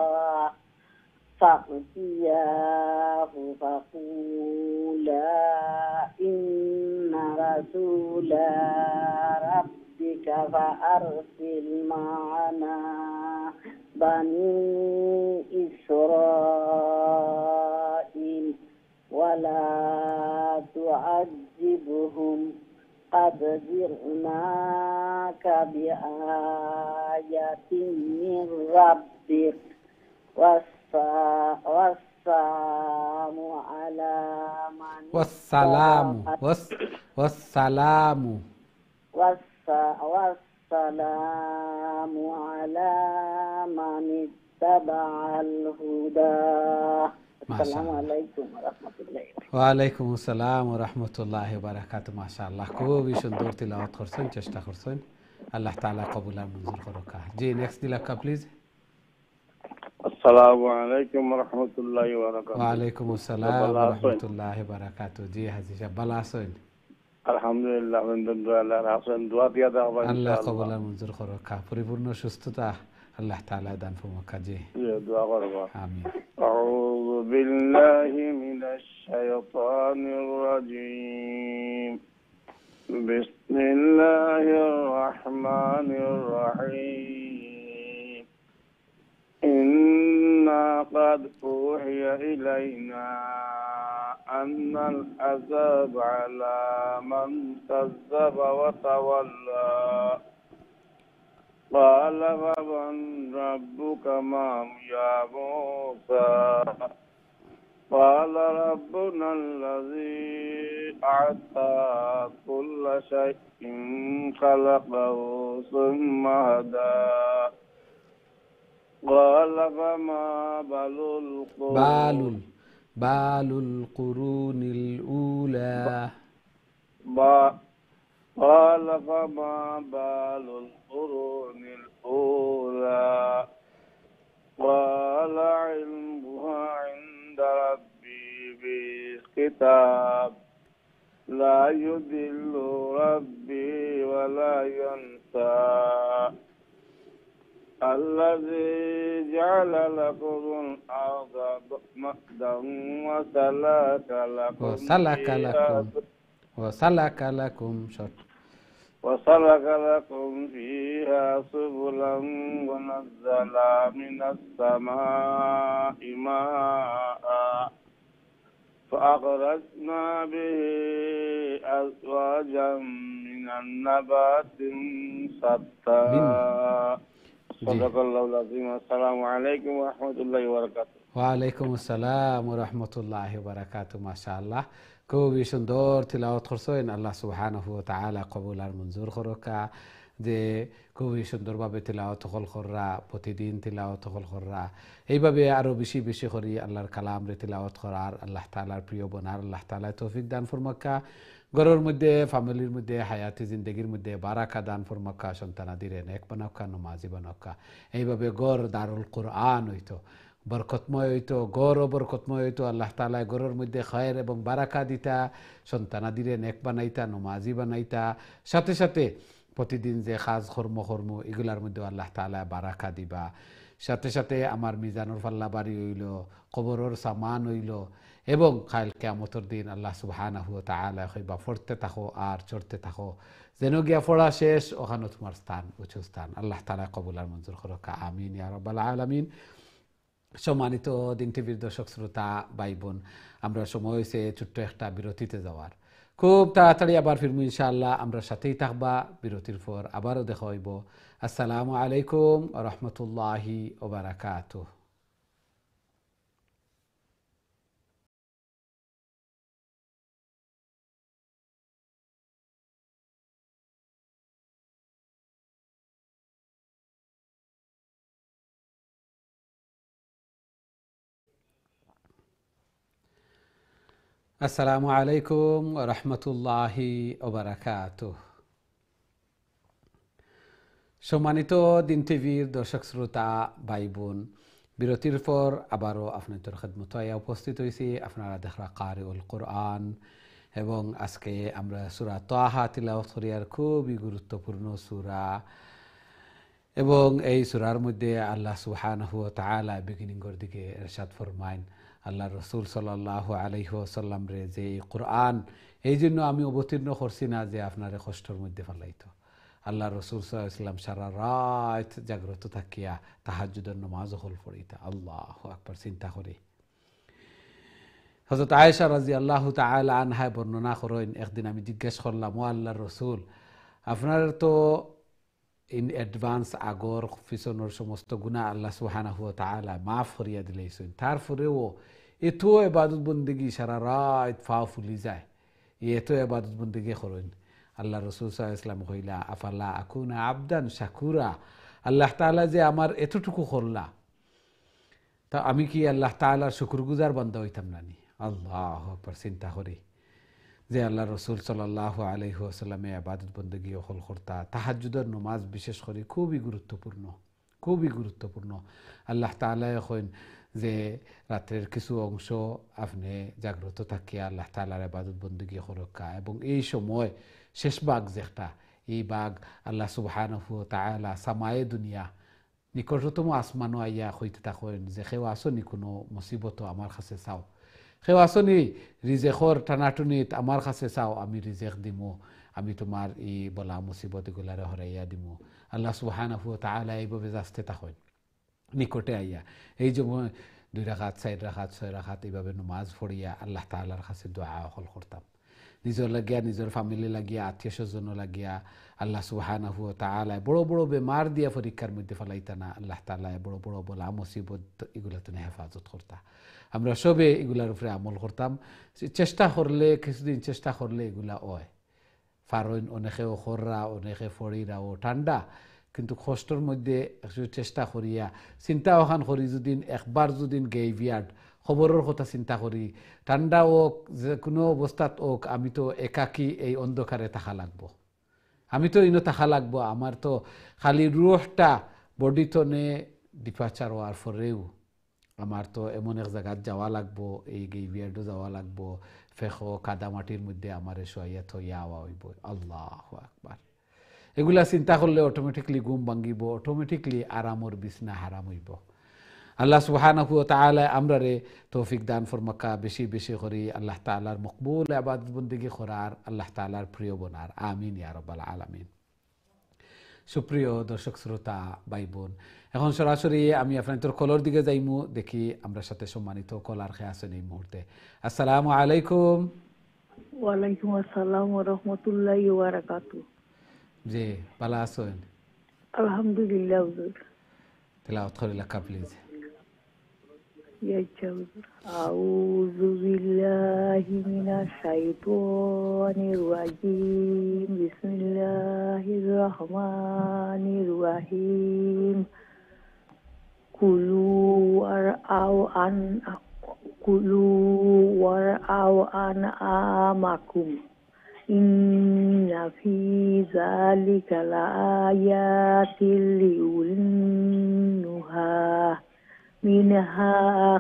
فأتياه فقولا إن رسول ربك فأرسل معنا بني إسرائيل ولا تعذبهم قد جئناك بآية من ربك والسلام على من والسلام على من اتبع الهدى. السلام عليكم ورحمة الله وبركاته. ওয়ালাইকুম আসসালাম ওয়া রাহমাতুল্লাহি ওয়া বারাকাতুহু। মাশাআল্লাহ, খুবই সুন্দর তিলাওয়াত করছেন, চেষ্টা করছেন, আল্লাহ তাআলা কবুল আর মঞ্জুর করুক। জি নেক্সট দিলাকা প্লিজ। আসসালামু আলাইকুম ওয়া রাহমাতুল্লাহি ওয়া বারাকাতুহু। ওয়া আলাইকুম আসসালাম ওয়া রাহমাতুল্লাহি ওয়া বারাকাতুহু। জি হাজি সাহেব ভালো আছেন? আলহামদুলিল্লাহ, আলহামদুলিল্লাহ, রাসূল দোয়া দিয়া দাও আল্লাহ কবুল আর মঞ্জুর করুক, পরিপূর্ণ সুস্থতা আল্লাহ তাআলা দান ফরমাক। জি দোয়া করব। আমিন। আউযু বিল্লাহি মিনাশ শাইতানির রাজীম। বিসমিল্লাহির রাহমানির রাহিম। ولقد أوحي إلينا أن العذاب على من كذب وتولى قال فمن ربك يا موسى قال ربنا الذي أعطى كل شيء خلقه ثم هدى قال فما بال القرون الأولى قال فما بال القرون الأولى قال علمها عند ربي في كتاب لا يضل ربي ولا ينسى الذي جعل لكم الأرض مهدا وسلك لكم فيها سبلا ونزل من السماء ماء فأخرجنا به أزواجا من النبات شتى صدق الله العظيم السلام عليكم ورحمة الله وبركاته ওয়ালাইকুম আসসালাম ওয়া রাহমাতুল্লাহি ওয়া বারাকাতুহু মাশাআল্লাহ খুবই সুন্দর তিলাওয়াত করছেন আল্লাহ সুবহানাহু ওয়া তাআলা কবুল আর মঞ্জুর করুকা যে খুবই সুন্দরভাবে তিলাওয়াত কররা প্রতিদিন তিলাওয়াত কররা এইভাবে আরো বেশি বেশি করি আল্লাহর কালাম রে তিলাওয়াত করার আল্লাহ তাআলার প্রিয় বনার আল্লাহ তাআলা তৌফিক দান ফরমাক্কা ঘরের মধ্যে ফ্যামিলির মধ্যে হায়াতি জিন্দেগির মধ্যে বারাকা দান ফরমাক্কা সন্তানাদিরে নেক বানাক্কা নমাজি বানাক্কা এইভাবে ঘর দারুল কুরআন হইতো বরকতময় হইতো গৌর বরকতময় হইতো আল্লাহ তাআলা গরের মধ্যে খায়ের এবং বারাকা দিতা সন্তানাদিরে নেক বানাইতা নমাজি বানাইতা সাথে সাথে প্রতিদিন যে কাজ কর্ম এগুলার মধ্যে আল্লাহ তাআলা বারাকা দিবা সাথে সাথে আমার মিজানুর পাল্লা বাড়ি হইল কবরের সামান হইল এবং কাল কিয়ামতের দিন আল্লাহ সুবহানাহু ওয়া তাআলা কইবা পড়তে থাকো আর চড়তে থাকো যেন গিয়া পড়া শেষ ওখানে তোমার স্থান উঁচু স্থান আল্লাহ তাআলা কবুল আর মঞ্জুর করুক আমিন ইয়া রাব্বাল আলামিন সম্মানিত দিন টিভির দর্শক শ্রোতা ভাই বোন আমরা সময় হয়েছে ছোট্ট একটা বিরতিতে যাওয়ার খুব তাড়াতাড়ি আবার ফিরবো ইনশাআল্লাহ আমরা সাথেই থাকবা বিরতির পর আবারও দেখা হইব আসসালামু আলাইকুম ওয়া রাহমাতুল্লাহি ওয়া বারাকাতুহু আসসালামু আলাইকুম ওয়া রাহমাতুল্লাহি ওয়া বারাকাতুহু সম্মানিত দিন টিভির দর্শক শ্রোতা ভাই বোন বিরতির পর আবারও আপনাদের খেদমতে উপস্থিত হয়েছি আপনারা দেখরা কারিউল কুরআন এবং আজকে আমরা সূরা তাহা তিলাওয়াত করি আর খুবই গুরুত্বপূর্ণ সূরা এবং এই সূরার মধ্যে আল্লাহ সুবহানাহু ওয়া তাআলা বিগিনিংয়ের দিকে ইরশাদ ফরমায়েন আল্লাহ রসুল সাল্লাল্লাহু আলাইহি ওয়াসাল্লাম রে যে এই কোরআন এই জন্য আমি অবতীর্ণ করছি না যে আপনারে কষ্টের মধ্যে ফেলাইতো আল্লাহ রসুল সাল্লাল্লাহু আলাইহি ওয়াসাল্লাম সারা রাত জাগ্রত থাকিয়া তাহাজ্জুদের নামাজ হল পড়িতা আল্লাহু আকবার চিন্তা করে হযরত আয়েশা রাদিয়াল্লাহু তাআলা আনহা বর্ণনা করেন একদিন আমি জিজ্ঞেস করলাম ও আল্লাহর রসুল আপনার তো ইন অ্যাডভান্স আগর পিছনের সমস্ত গুনাহ আল্লাহ সুবহানাহু ওয়া তাআলা মাফ করিয়া দিলেছেন তারপরেও এত ইবাদত বন্দেগী সারা রাত ফাও ফুলি যায় এত ইবাদত বন্দেগী করেন আল্লাহ রাসূল সাল্লাল্লাহু আলাইহি ওয়াসাল্লাম কইলা আফালা আকুনা আবদান শাকুরা আল্লাহ তাআলা যে আমার এতটুকু করলা তা আমি কি আল্লাহ তাআলার শুকরগুজার বান্দা হইতাম না নি আল্লাহু আকবার চিন্তা করি যে আল্লাহ রসুল সাল্লাল্লাহু আলাইহি ওয়াসাল্লামে ইবাদত বন্দেগী হল করতা তাহাজ্জুদের নামাজ বিশেষ করে খুবই গুরুত্বপূর্ণ আল্লাহ তাআলা কইন যে রাতের কিছু অংশ আপনি জাগ্রত থাকিয়া আল্লাহ তাআলার ইবাদত বন্দেগী করকা এবং এই সময় শেষ ভাগ যেটা এই ভাগ আল্লাহ সুবহানাহু ওয়া তাআলা সামায়ে দুনিয়া নিকটতম আসমানও আইয়া কইতে থাকেন যে কেউ আসনি কোনো মুসিবত আমার কাছে চাও কেউ আসনি রিজেকর টানাটুনিত আমার কাছে চাও আমি রিজেক দিমু আমি তোমার এই বলা মুসিবত গুলারে হরাইয়া দিমু আল্লাহ সুবহানাহু ওয়া তাআলা এইভাবে যাস্তে থাকেন নিকটে আইয়া এই 2 রাকাত 4 রাকাত 6 রাকাত এইভাবে নামাজ পড়িয়া আল্লাহ তাআলার কাছে দোয়া হল করতাম নিজের লাগিয়া নিজের ফ্যামিলি লাগিয়া আত্মীয় স্বজন লাগিয়া আল্লাহ সুবহানাহু ওয়া তাআলা বড় বড় বেমার দিয়া পরীক্ষার মধ্যে ফেলাইতা না আল্লাহ তাআলা বড় বড় বলা মুসিবত এগুলা তো হেফাজত করতা আমরা সবে এগুলার উপরে আমল করতাম চেষ্টা করলে কিছুদিন চেষ্টা করলে এগুলা হয় ফারইন অনেকে খররা অনেকে ফড়িরা ও ঠান্ডা কিন্তু কষ্টর মধ্যে একটু চেষ্টা করিয়া চিন্তা ওখান করি যদি একবার যদি গেইভিয়ার্ড খবরের কথা চিন্তা করি ঠান্ডা হোক যে কোনো অবস্থাত হোক আমি তো একাকী এই অন্ধকারে থাকা লাগবো আমি তো ইনো থাকা লাগবো আমার তো খালি রুহটা বডি তো নে ডিপার্চার হওয়ার পরেও আমার তো এমন এক জায়গায় যাওয়া লাগবো এই গেইভিয়ার্ডও যাওয়া লাগবো ফেখো কাদামাটির মধ্যে আমার শোয়াইয়া থইয়া আওয়া হইব আল্লাহু আকবার এগুলা চিন্তা করলে অটোমেটিকলি ঘুম ভাঙ্গিব অটোমেটিকলি আরামর বিছনা হারাম হইব আল্লাহ সুবহানাহু ওয়া তাআলা আমরারে তৌফিক দান ফরমাকা বেশি বেশি করি আল্লাহ তাআলার মকবুল ইবাদত বন্দেগী করার আল্লাহ তাআলার প্রিয় বনার আমিন ইয়া রাব্বাল আলামিন সুপ্রিয় দর্শক শ্রোতা ভাই বোন এখন সরাসরি আমি আপনাদের কলর দিকে যাইমু দেখি আমরা সাথে সম্মানিত কলার খেয়ে আছেন এই মুহূর্তে আসসালামু আলাইকুম ওয়ালাইকুম আসসালাম ওয়া রাহমাতুল্লাহি ওয়া বারাকাতুহু জি ভালো আছেন আলহামদুলিল্লাহ হুজুর তেলাওয়াত করিলা কা প্লিজ আউযু বিল্লাহি মিনাশ শাইতানির রাজিম বিসমিল্লাহির রহমানির রহিম কুলু ওয়ারআউ আন আমাকুম ইন্না ফি যালিকা লাআয়াতিল লিউলিন্নুহা মিনহা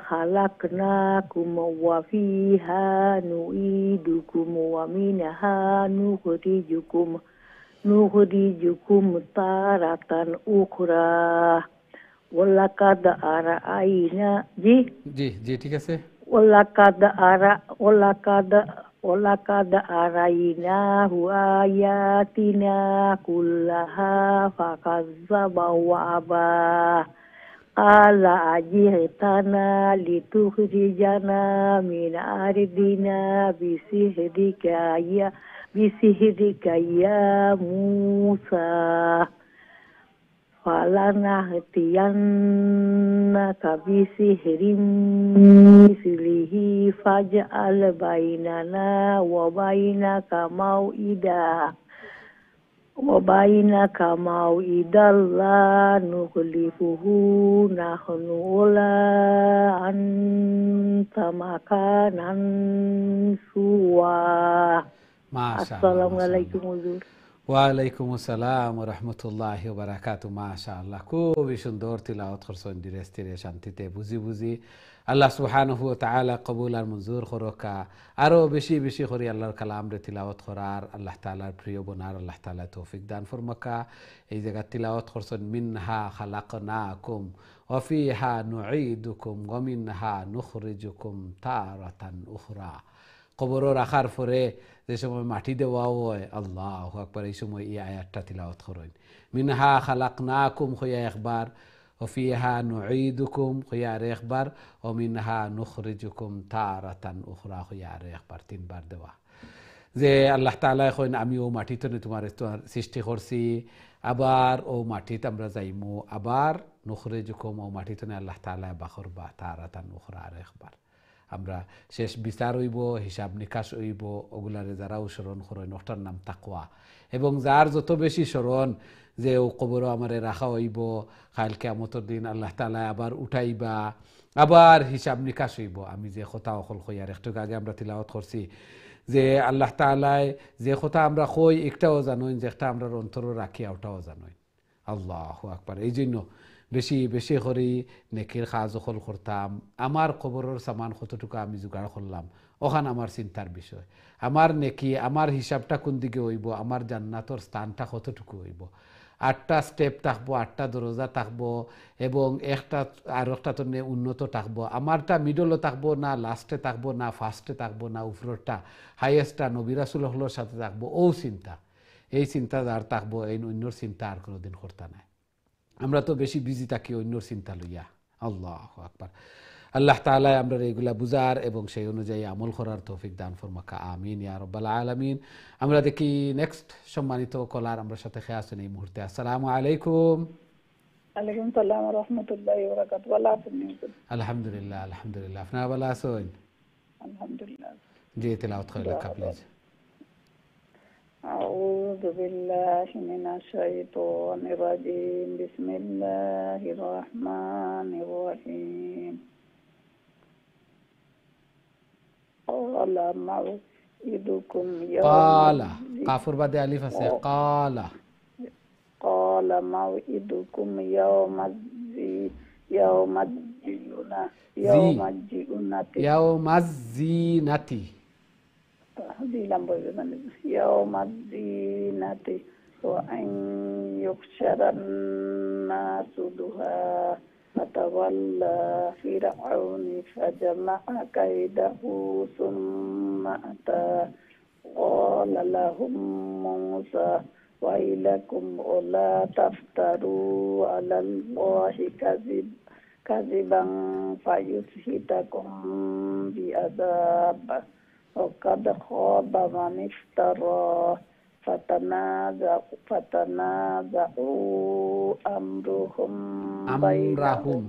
খালাকনাকুম ওয়া ফিহা নুঈদুকুম ওয়া মিনহা নুখরিজুকুম তারাতান উখরা ওয়ালাকাদ আরাইনা জি জি জি ঠিক আছে ওয়ালাকাদ আরাইনাহু আয়াতিনা কুল্লাহা ফাকাজ্জাবা ওয়া আবা আলা আজিহতানা লিতুখরিজানা মিন আরদিনা বিসিহরিকা ইয়া মূসা ফালানাহতিয়ান্নাকা বিসিহরিম মিসলিহি ফাজআল বাইনানা ওয়া বাইনাকা মাউইদাল লা নুখলিফুহু নাহনু ওয়ালা আনতা মাকানান সুওয়া আসসালামু আলাইকুম হুজুর ওয়ালাইকুম আসসালাম ওয়া রাহমাতুল্লাহি ওয়া বারাকাতুহু মাশাআল্লাহ খুবই সুন্দর তিলাওয়াত করছেন ধীরে স্থিরে শান্তিতে বুঝি বুঝি আল্লাহ সুবহানাহু ওয়া তাআলা কবুল আর মঞ্জুর করকা আরো বেশি বেশি করে আল্লাহর কালাম রে তিলাওয়াত করার আল্লাহ তাআলার প্রিয় বনার আল্লাহ তাআলা তৌফিক দান ফরমাকা এই জায়গা তিলাওয়াত করছেন মিনহা খালাকনাকুম ওয়া ফিহা নুঈদুকুম ওয়া মিনহা নুখরিজুকুম তারাতান উখরা কবর রাখার পরে যে সময় মাটি দেওয়া হয় আল্লাহু আকবার এই সময় এই আয়াতটা তিলাওয়াত করেন মিনহা খালাকনাকুম হইয়া একবার ওয়া ফিহা নুঈদুকুম হইয়া আর একবার ওয়া মিনহা নুখরিজুকুম তারাতান উখরা হইয়া আর একবার তিনবার দেওয়া যে আল্লাহ তাআলা কইন আমি ও মাটিতে তোমার সৃষ্টি করছি আবার ও মাটিতে আমরা যাইমু আবার নুখরিজুকুম ও মাটিতে আল্লাহ তাআলা বাখর বা তারাতান উখরা আর একবার আমরা শেষ বিচার হইব হিসাব নিকাশ হইব ওগুলারে যারা স্মরণ করেন ওটার নাম তাকওয়া এবং যার যত বেশি স্মরণ যে ও কবরও আমারে রাখা হইব কাল কিয়ামতের দিন আল্লাহ তাআলা আবার উঠাইবা আবার হিসাব নিকাশ হইব আমি যে কথা অকল কই আর একটু আগে আমরা তিলাওয়াত করছি যে আল্লাহ তাআলায় যে কথা আমরা কই একটাও জানোই যে একটা আমরা অন্তর রাখি ওটাও জানোই আল্লাহু আকবার এই জন্য বেশি বেশি করে নেকির কাজ অকল করতাম আমার কবরের সামান কতটুকু আমি জোগাড় করলাম ওখান আমার চিন্তার বিষয় আমার নেকি আমার হিসাবটা কোন দিকে হইব আমার জান্নাতর স্থানটা কতটুকু হইব 8টা স্টেপ থাকবো 8টা দরজা থাকবো এবং একটা আর একটা তো উন্নত থাকবো আমারটা মিডলও থাকবো না লাস্টে থাকবো না ফার্স্টে থাকবো না উপরটা হাইয়েস্টটা নবী রাসূলের সাথে থাকবো ও চিন্তা এই চিন্তা যার থাকবো এই অন্যর চিন্তা আর কোনোদিন করতে নাই আমরা তো বেশি বিজি থাকি অন্যর চিন্তা লইয়া আল্লাহু আকবার আল্লাহ তাআলা আমরা এগুলা বুঝার এবং সেই অনুযায়ী আমল করার তৌফিক দান ফরমাকা আমিন ইয়া রাব্বাল আলামিন। আমরা দেখি নেক্সট সম্মানিত কলার আমরা সাথে খেয়ে আছেন এই মুহূর্তে। আসসালামু আলাইকুম। ওয়ালাইকুম সালাম ওয়া রাহমাতুল্লাহি ওয়া বারাকাতুহু। ভালো আছেন? আলহামদুলিল্লাহ আলহামদুলিল্লাহ, আপনারা ভালো আছেন? আলহামদুলিল্লাহ। জি, তেলাওয়াত করে লেখা প্লিজ। আউযু বিল্লাহি মিনাশ শাইতানির রাজিম। বিসমিল্লাহির রাহমানির রাহিম। ক্বালা মাউইদুকুম ক্বালা, কাফের বাদে আলিফ আছে, ক্বালা। ক্বালা মাউইদুকুম ইয়াউমাজ্জিনাতি ইয়াউমাজ্জিনাতি ওয়া আন ইউহশারান নাসু দুহা ফাতাওয়াল্লা ফিরআউনি ফাজামাআ কাইদাহু সুম্মা আতা ক্বালা লাহুম মূসা ওয়াইলাকুম লা তাফতারু আলাল্লাহি কাযিবান ফায়ুসহিতাকুম বিআযাব ওয়া কাদ খাবা মান ইফতারা ফাতানাযাউ আমরাহুম বাইনাহুম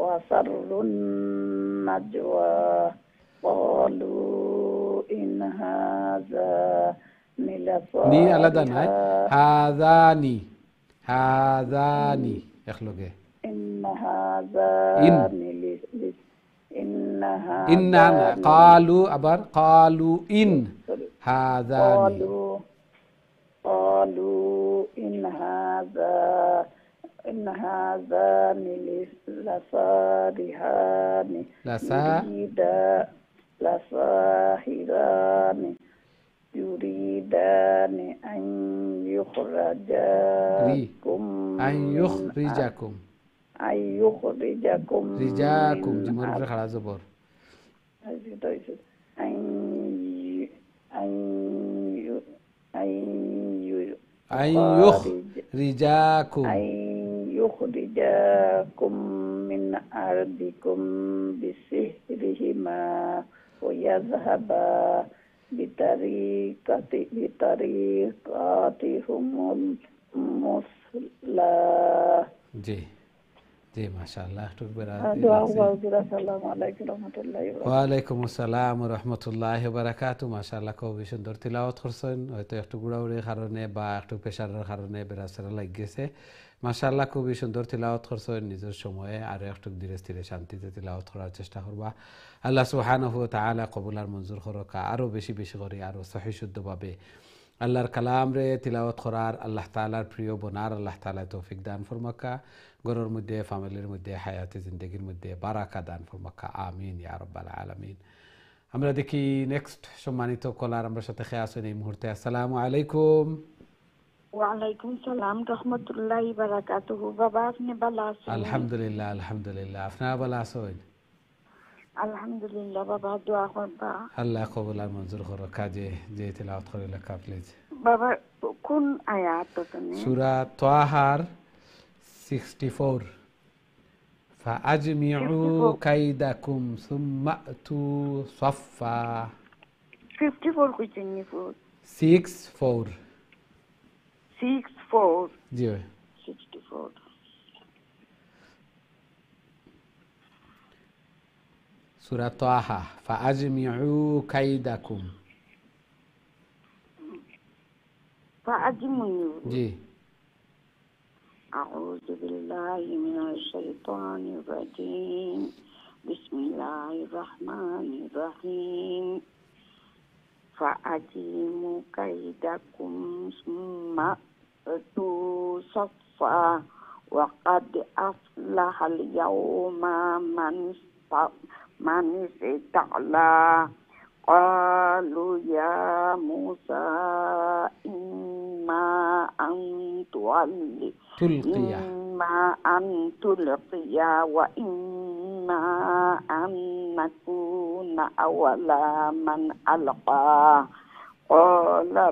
وأسروا النجوى قالوا إن هذان ني আলাদা নয়, هذان اخلقه قالوا আবার قالوا إن هذان لساحران يريدان أن يخرجاكم رجاكم جمهور خلاص زبر يخرجاكم من أرضكم بسحرهما ويذهبا بطريقتهم المثلى জি জি মাশাআল্লাহ। আসসালামু আলাইকুম ওয়া রাহমাতুল্লাহি ওয়া বারাকাতুহু। ওয়ালাইকুম আসসালাম ওয়া রাহমাতুল্লাহি ওয়া বারাকাতুহু। মাশাআল্লাহ খুবই সুন্দর তিলাওয়াত করছেন। হয়তো একটু গুড়াউড়ির কারণে বা একটু প্রেশারের কারণে বেরাসেরা লাগিয়েছে। মাশাআল্লাহ খুবই সুন্দর তিলাওয়াত করছেন। নিজের সময়ে আরো একটু ধীরে স্থিরে শান্তিতে তিলাওয়াত করার চেষ্টা করবা। আল্লাহ সুবহানাহু ওয়া তাআলা কবুল আর মঞ্জুর করুক। আরো বেশি বেশি করে আরো সহিহ শুদ্ধভাবে আল্লাহর কালাম রে তিলাওয়াত করার, আল্লাহ তাআলার প্রিয় বনার আল্লাহ তাআলা তৌফিক দান ফরমাকা। ঘরের মধ্যে, ফ্যামিলির মধ্যে, হায়াতে জিন্দেগির মধ্যে বারাকা দান ফরমাকা আমিন ইয়া রাব্বাল আলামিন। আমরা দেখি নেক্সট সম্মানিত কলার আমরা সাথে খেয়ে আছেন এই মুহূর্তে। আসসালামু আলাইকুম। ওয়ালাইকুম সালাম রাহমাতুল্লাহি ওয়া বারাকাতুহু। বাবা আপনি ভালো আছেন? আলহামদুলিল্লাহ আলহামদুলিল্লাহ, আপনারা ভালো আছেন? আলহামদুলিল্লাহ বাবা, দোয়া করবা। আল্লাহ কবুল আর মঞ্জুর করুক। কাজে যে তিলাওয়াত করে লেখা প্লিজ। বাবা কোন আয়াত তুমি? সূরা তাহার 64 فأجمعوا كيدكم ثم أتوا صفا 54 কইছেন নি? 64 জি 64 সূরা তাহা فأجمعوا كيدكم জি। أعوذ بالله من الشيطان الرجيم. بسم الله الرحمن الرحيم. فأقيموا كيدكم ثم أتوا صفا وقد أفلح اليوم من استعلى. قالوا يا موسى إما أن تلقي إما أن تلقي وإما أن نكون أول من ألقى قال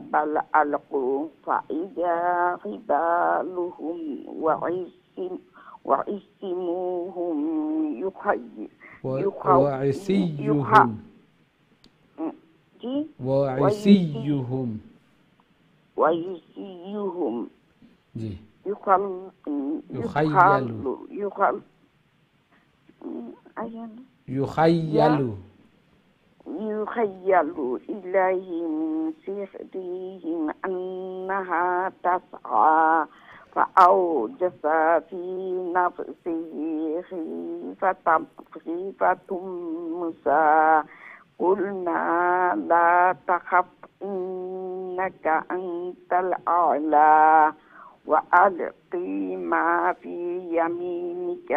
بل ألقوا فإذا حبالهم وعصيهم وعصيهم يخيل إليه من سحرهم أنها تسعى فأوجس في نفسه خيفة موسى قلنا لا تخف إنك أنت الأعلى وألقي ما في يمينك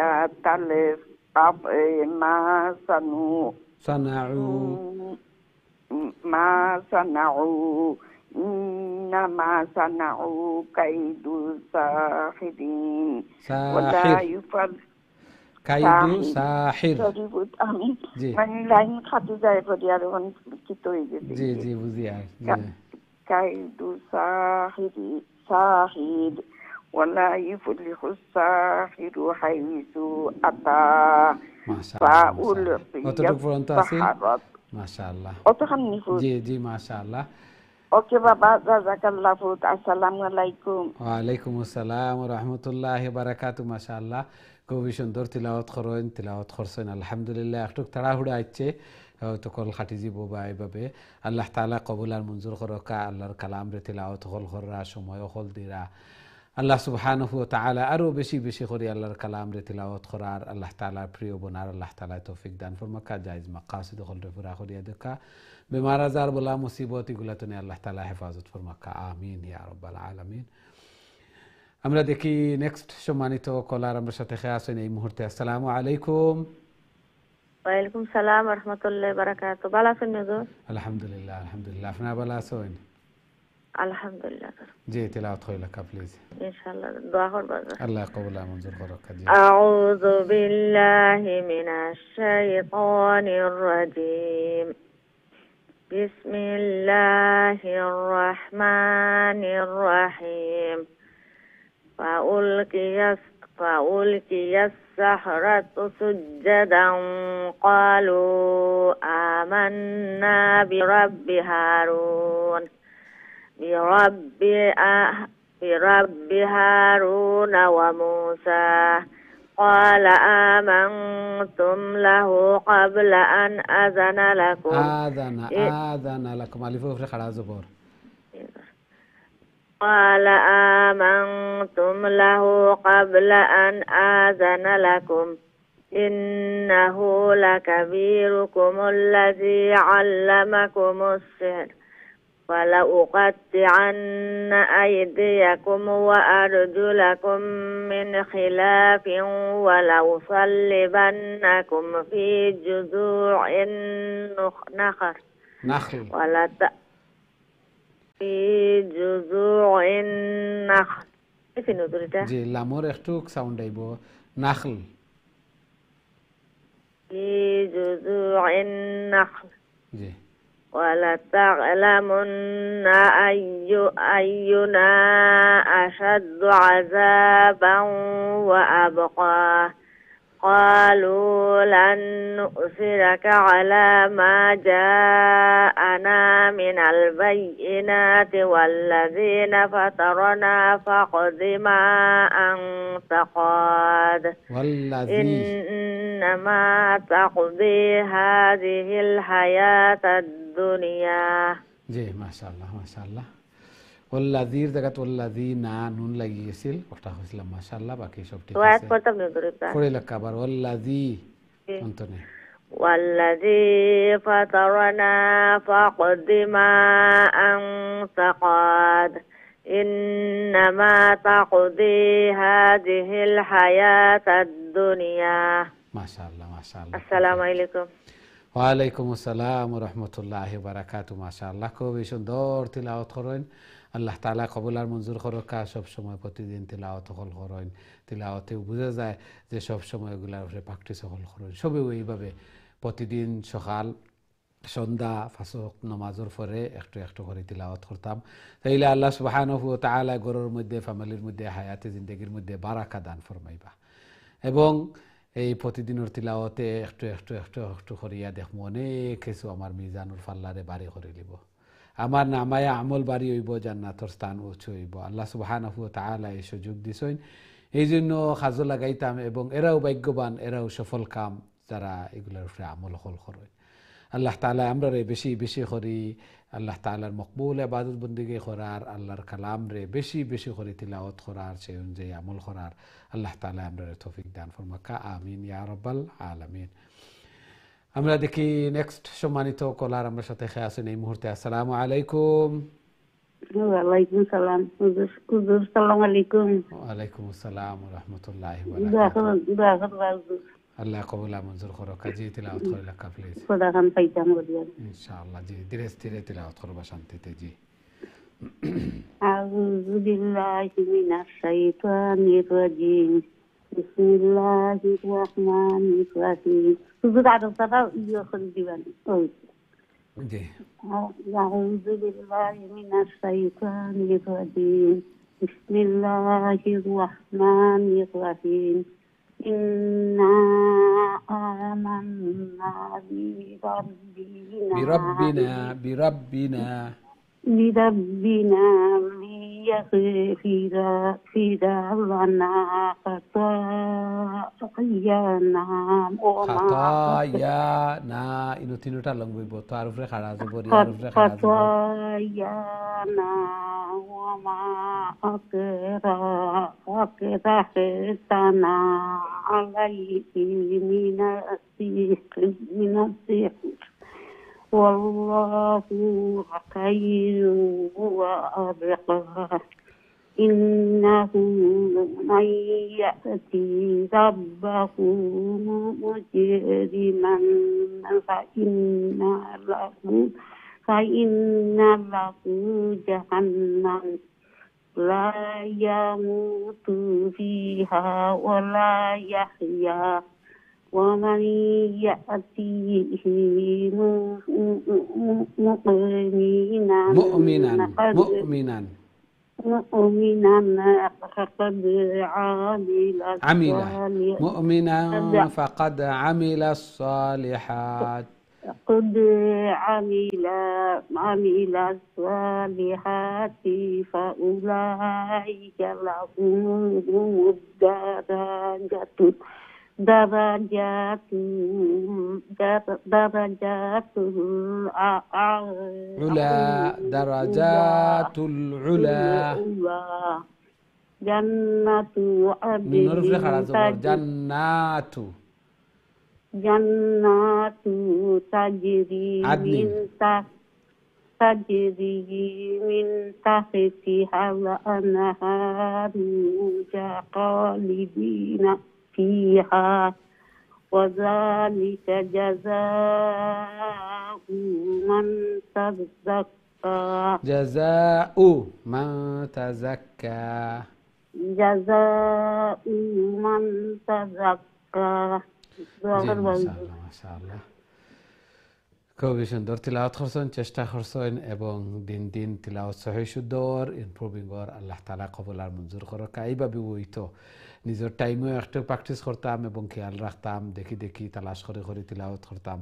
تلقف ما صنعوا إنما صنعوا كيد ساحرين ولا يفعل كيد ساحر من lain khati jai pariaron kitoi जी बुझिया كيد ساحر ولا يفلح الساحر حيث أتى فألقي السحرة ما شاء الله जी माशा अल्लाह ओके बाबा जज़ाकल्लाह फुत अस्सलामु अलैकुम ওয়ালাইকুম আসসালাম ওয়া রাহমাতুল্লাহি ওয়া বারাকাতুহু মাশাআল্লাহ খুবই সুন্দর তিলাওয়াত করছেন আলহামদুলিল্লাহ একটু তাড়াহুড়া আইছে তো কল খাটি যাব বা এইভাবে আল্লাহ তাআলা কবুল আর মঞ্জুর করকা আল্লাহর কালাম রে তিলাওয়াত করা সময় হল দিরা আল্লাহ সুবহানাহু ওয়া তাআলা আরো বেশি বেশি করে আল্লাহর কালাম রে তিলাওয়াত করার আল্লাহ তাআলার প্রিয় বনার আল্লাহ তাআলা তৌফিক দান ফরমাকা জায়েজ মাকাসিদ হল রে পুরা করিয়া দেখা বেমার আজার বলা মুসিবত এগুলাতে আল্লাহ তাআলা হেফাজত ফরমাকা আমিন ইয়া রাব্বাল আলামিন আমরা দেখি নেক্সট সম্মানিত কলার আমার সাথে আছেন এই মুহূর্তে আসসালামু আলাইকুম ওয়ালাইকুম সালাম ওয়া রাহমাতুল্লাহি ওয়া বারাকাতুহু ভালো আছেন হুজুর আলহামদুলিল্লাহ আপনারা ভালো আছেন আলহামদুলিল্লাহ জি তেলাওয়াত কইলা প্লিজ ইনশাআল্লাহ দোয়া করব আল্লাহ কবুল মঞ্জুর করুক জি আউযু বিল্লাহি মিনাশ শাইতানির রাজীম বিসমিল্লাহির রহমানির রহিম فألقي السحرة سجدا قالوا آمنا برب هارون وموسى قال آمنتم له قبل أن أذن لكم ألف في خلا زبور قال آمنتم له قبل أن آذن لكم إنه لكبيركم الذي علمكم السحر ولأقطعن أيديكم وأرجلكم من خلاف ولأصلبنكم في جذوع النخل في جذوع النخل জি লামর একটু সাউন্ড আইবো নাখল في جذوع النخل জি ولتعلمن أينا أشد عذابا وأبقى قالوا لن نؤثرك على ما جاءنا من البينات والذين فطرنا فاقض ما أنت قاض إنما تقضي هذه الحياة الدنيا জি মাশাআল্লাহ والذين ذكرت والذين نون লাগিয়েছিল ওটা হইছিল মাশাআল্লাহ বাকি সব ঠিক আছে ওয়াত করতে হবে পড়ে লেখা আবার والذي অন্তনে والذي فطرنا فاقض ما أنت قاض إنما تقضي هذه الحياة الدنيا মাশাআল্লাহ السلام عليكم ওয়ালাইকুম আসসালাম ওয়া রাহমাতুল্লাহি ওয়া বারাকাতুহু মাশাআল্লাহ খুবই সুন্দর তিলাওয়াত করেন আল্লাহ তাআলা কবুল আর মঞ্জুর করুকা। সব সময় প্রতিদিন তিলাওয়াত হল করেন, তিলাওয়াতে বোঝা যায় যে সব সময় এগুলার উপরে প্র্যাকটিস হল করেন। সবে এইভাবে প্রতিদিন সকাল সন্ধ্যা ফাঁসক নমাজের পরে একটু একটু করে তিলাওয়াত করতাম। তাইলে আল্লাহ সুবহানাহু ওয়া তাআলা ঘরের মধ্যে, ফ্যামিলির মধ্যে, হায়াতে জিন্দগির মধ্যে বারাকা দান ফরমাইবা। এবং এই প্রতিদিনের তিলাওয়াতে একটু একটু একটু একটু করিয়া দেখবো অনেক কিছু আমার মিজানুর ফাল্লারে বাড়ি করে লিব, আমার নামায়া আমল বাড়ি হইব, জান্নাতর স্থান উঁচু হইব। আল্লাহ সুবহানাহু ওয়া তাআলা এই সুযোগ দিছেন, এই জন্য কাজে লাগাইতাম। এবং এরাও ভাগ্যবান, এরাও সফল কাম যারা এগুলোর উপরে আমল হল করেন। আল্লাহ তাআলা আমরা বেশি বেশি করি আল্লাহ তাআলার মকবুল ইবাদত বন্দেগী করার, আল্লাহর কালাম রে বেশি বেশি করে তিলাওয়াত করার, সেই অনুযায়ী আমল করার আল্লাহ তাআলা আমরা তৌফিক দান ফরমাকা। আমিন ইয়া রাব্বাল আলামিন। আমরা দেখি নেক্সট সম্মানিত কলার আমরা সাথে খেয়ে আছেন এই মুহূর্তে। আসসালামু আলাইকুম। ওয়ালাইকুম সালাম। হুজুর আসসালামু আলাইকুম। ওয়ালাইকুম আসসালাম ওয়া রাহমাতুল্লাহি ওয়া বারাকাতুহু। আল্লাহ কবুল মঞ্জুর করো। কাজী তিলাওয়াত করিলা প্লিজ। খোদা খান পাইতাম বলিয়া ইনশাআল্লাহ। জি ধীরে ধীরে তিলাওয়াত করবা শান্তিতে। জি আউযু বিল্লাহি মিনাশ শাইতানির রাজিম। বিসমিল্লাহির রহমানির রহিম। হুজুর আরবটা ইয়ে করে দিবেন। জি আউযু বিল্লাহি মিনাশ শাইতানির রাজিম। বিসমিল্লাহির রহমানির রহিম। إنا آمنا بربنا ليغفر لنا خطايانا إنو تينوটা লংবই বো তো আর উপরে খাড়া আছে বড়ি আর উপরে খাড়া আছে خطايانا وما أكرهتنا عليه من السحر والله خير وأبقى إنه من يأتي ربه مجرما فإن له جهنم لا يموت فيها ولا يحيا ومن يأتيه مؤمنا فقد عمل الصالحات قد عمل الصالحات فأولئك لهم درجات العلا جنات تجري من تحتها الأنهار خالدين فيها وذلك جزاء من تزكى মাশাআল্লাহ। খুবই সুন্দর তিলাওয়াত করছেন, চেষ্টা করছেন এবং দিন দিন তিলাওয়াত সহিহ শুদ্ধ ইমপ্রুভিং ওর আল্লাহ তাআলা কবুল আর মঞ্জুর করুক। এইভাবে হইতো নিজের টাইমেও একটু প্র্যাকটিস করতাম এবং খেয়াল রাখতাম, দেখি দেখি তালাশ করে করে তিলাওয়াত করতাম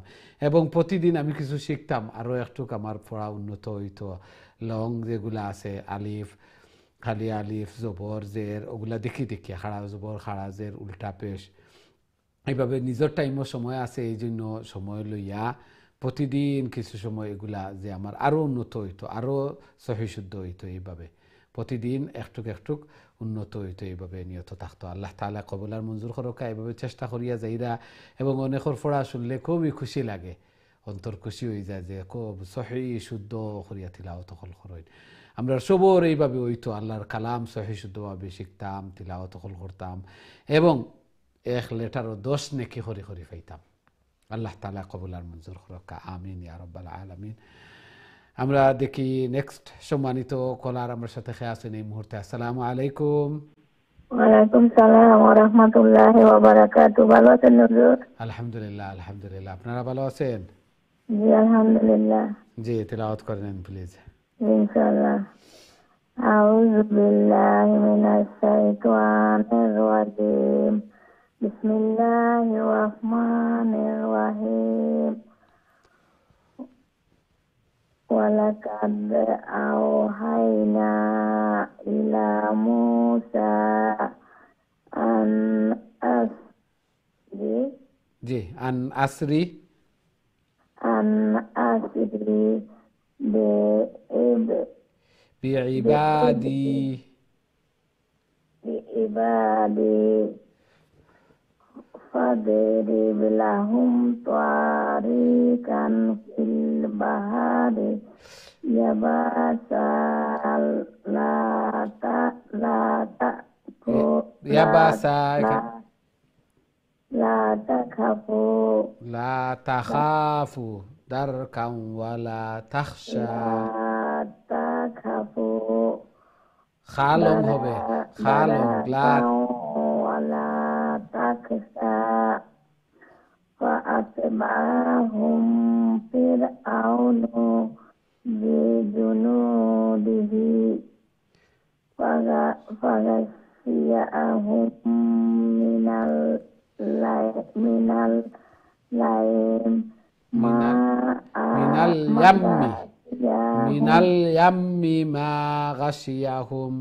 এবং প্রতিদিন আমি কিছু শিখতাম, আরও একটু আমার পড়া উন্নত হইতো। লং যেগুলো আছে আলিফ, খালি আলিফ, জবর, জের, ওগুলা দেখি দেখি খাড়া জবর, খাড়া জের, উল্টা পেশ, এইভাবে নিজের টাইমও সময় আছে, এই জন্য সময় লইয়া প্রতিদিন কিছু সময় এগুলা যে আমার আরও উন্নত হইতো, আরও সহিহ শুদ্ধ হইতো। এইভাবে প্রতিদিন একটুক একটুক উন্নত হইতো, এইভাবে নিয়ত থাকতো। আল্লাহ তাআলা কবুল আর মঞ্জুর করুকা। এইভাবে চেষ্টা করিয়া যাইরা এবং অনেকের পড়া শুনলে খুবই খুশি লাগে, অন্তর খুশি হয়ে যায় যে খুব সহিহ শুদ্ধ করিয়া তিলাওয়াত করেন। আমরা সবর এইভাবে হইতো, আল্লাহর কালাম সহিহ শুদ্ধভাবে শিখতাম, তিলাওয়াত করতাম এবং এক লেটারও 10 নেকি হরি হরি পাইতাম। আল্লাহ তাআলা কবুল আর মঞ্জুর করুকা। আমিন ইয়া রাব্বাল আলামিন। আমরা দেখি নেক্সট সম্মানিত কলার আমার সাথে আছেন এই মুহূর্তে। আসসালামু আলাইকুম। ওয়ালাইকুম সালাম ওয়া রাহমাতুল্লাহি ওয়া বারাকাতুহু। ভালো আছেন হুজুর? আলহামদুলিল্লাহ, আলহামদুলিল্লাহ। আপনারা ভালো আছেন? জি আলহামদুলিল্লাহ। জি, তেলাওয়াত করেন প্লিজ। ইনশাআল্লাহ। আউযু বিল্লাহি মিনাশ শাইতানির রাজিম। বিসমিল্লাহির রহমানির রহিম। ওয়ালাকাদ আওহাইনা ইলা মূসা আন আসরি জি, আন আসরি বিইবাদি فاضرب لهم طريقا في البحر يبسا لا তাখাফু দারকাম ওয়ালা তাখশা। খালং হবে, খালং লা ওয়ালা তাখশা। فأتبعهم فرعون بجنوده فغشيهم من اليم ما غشيهم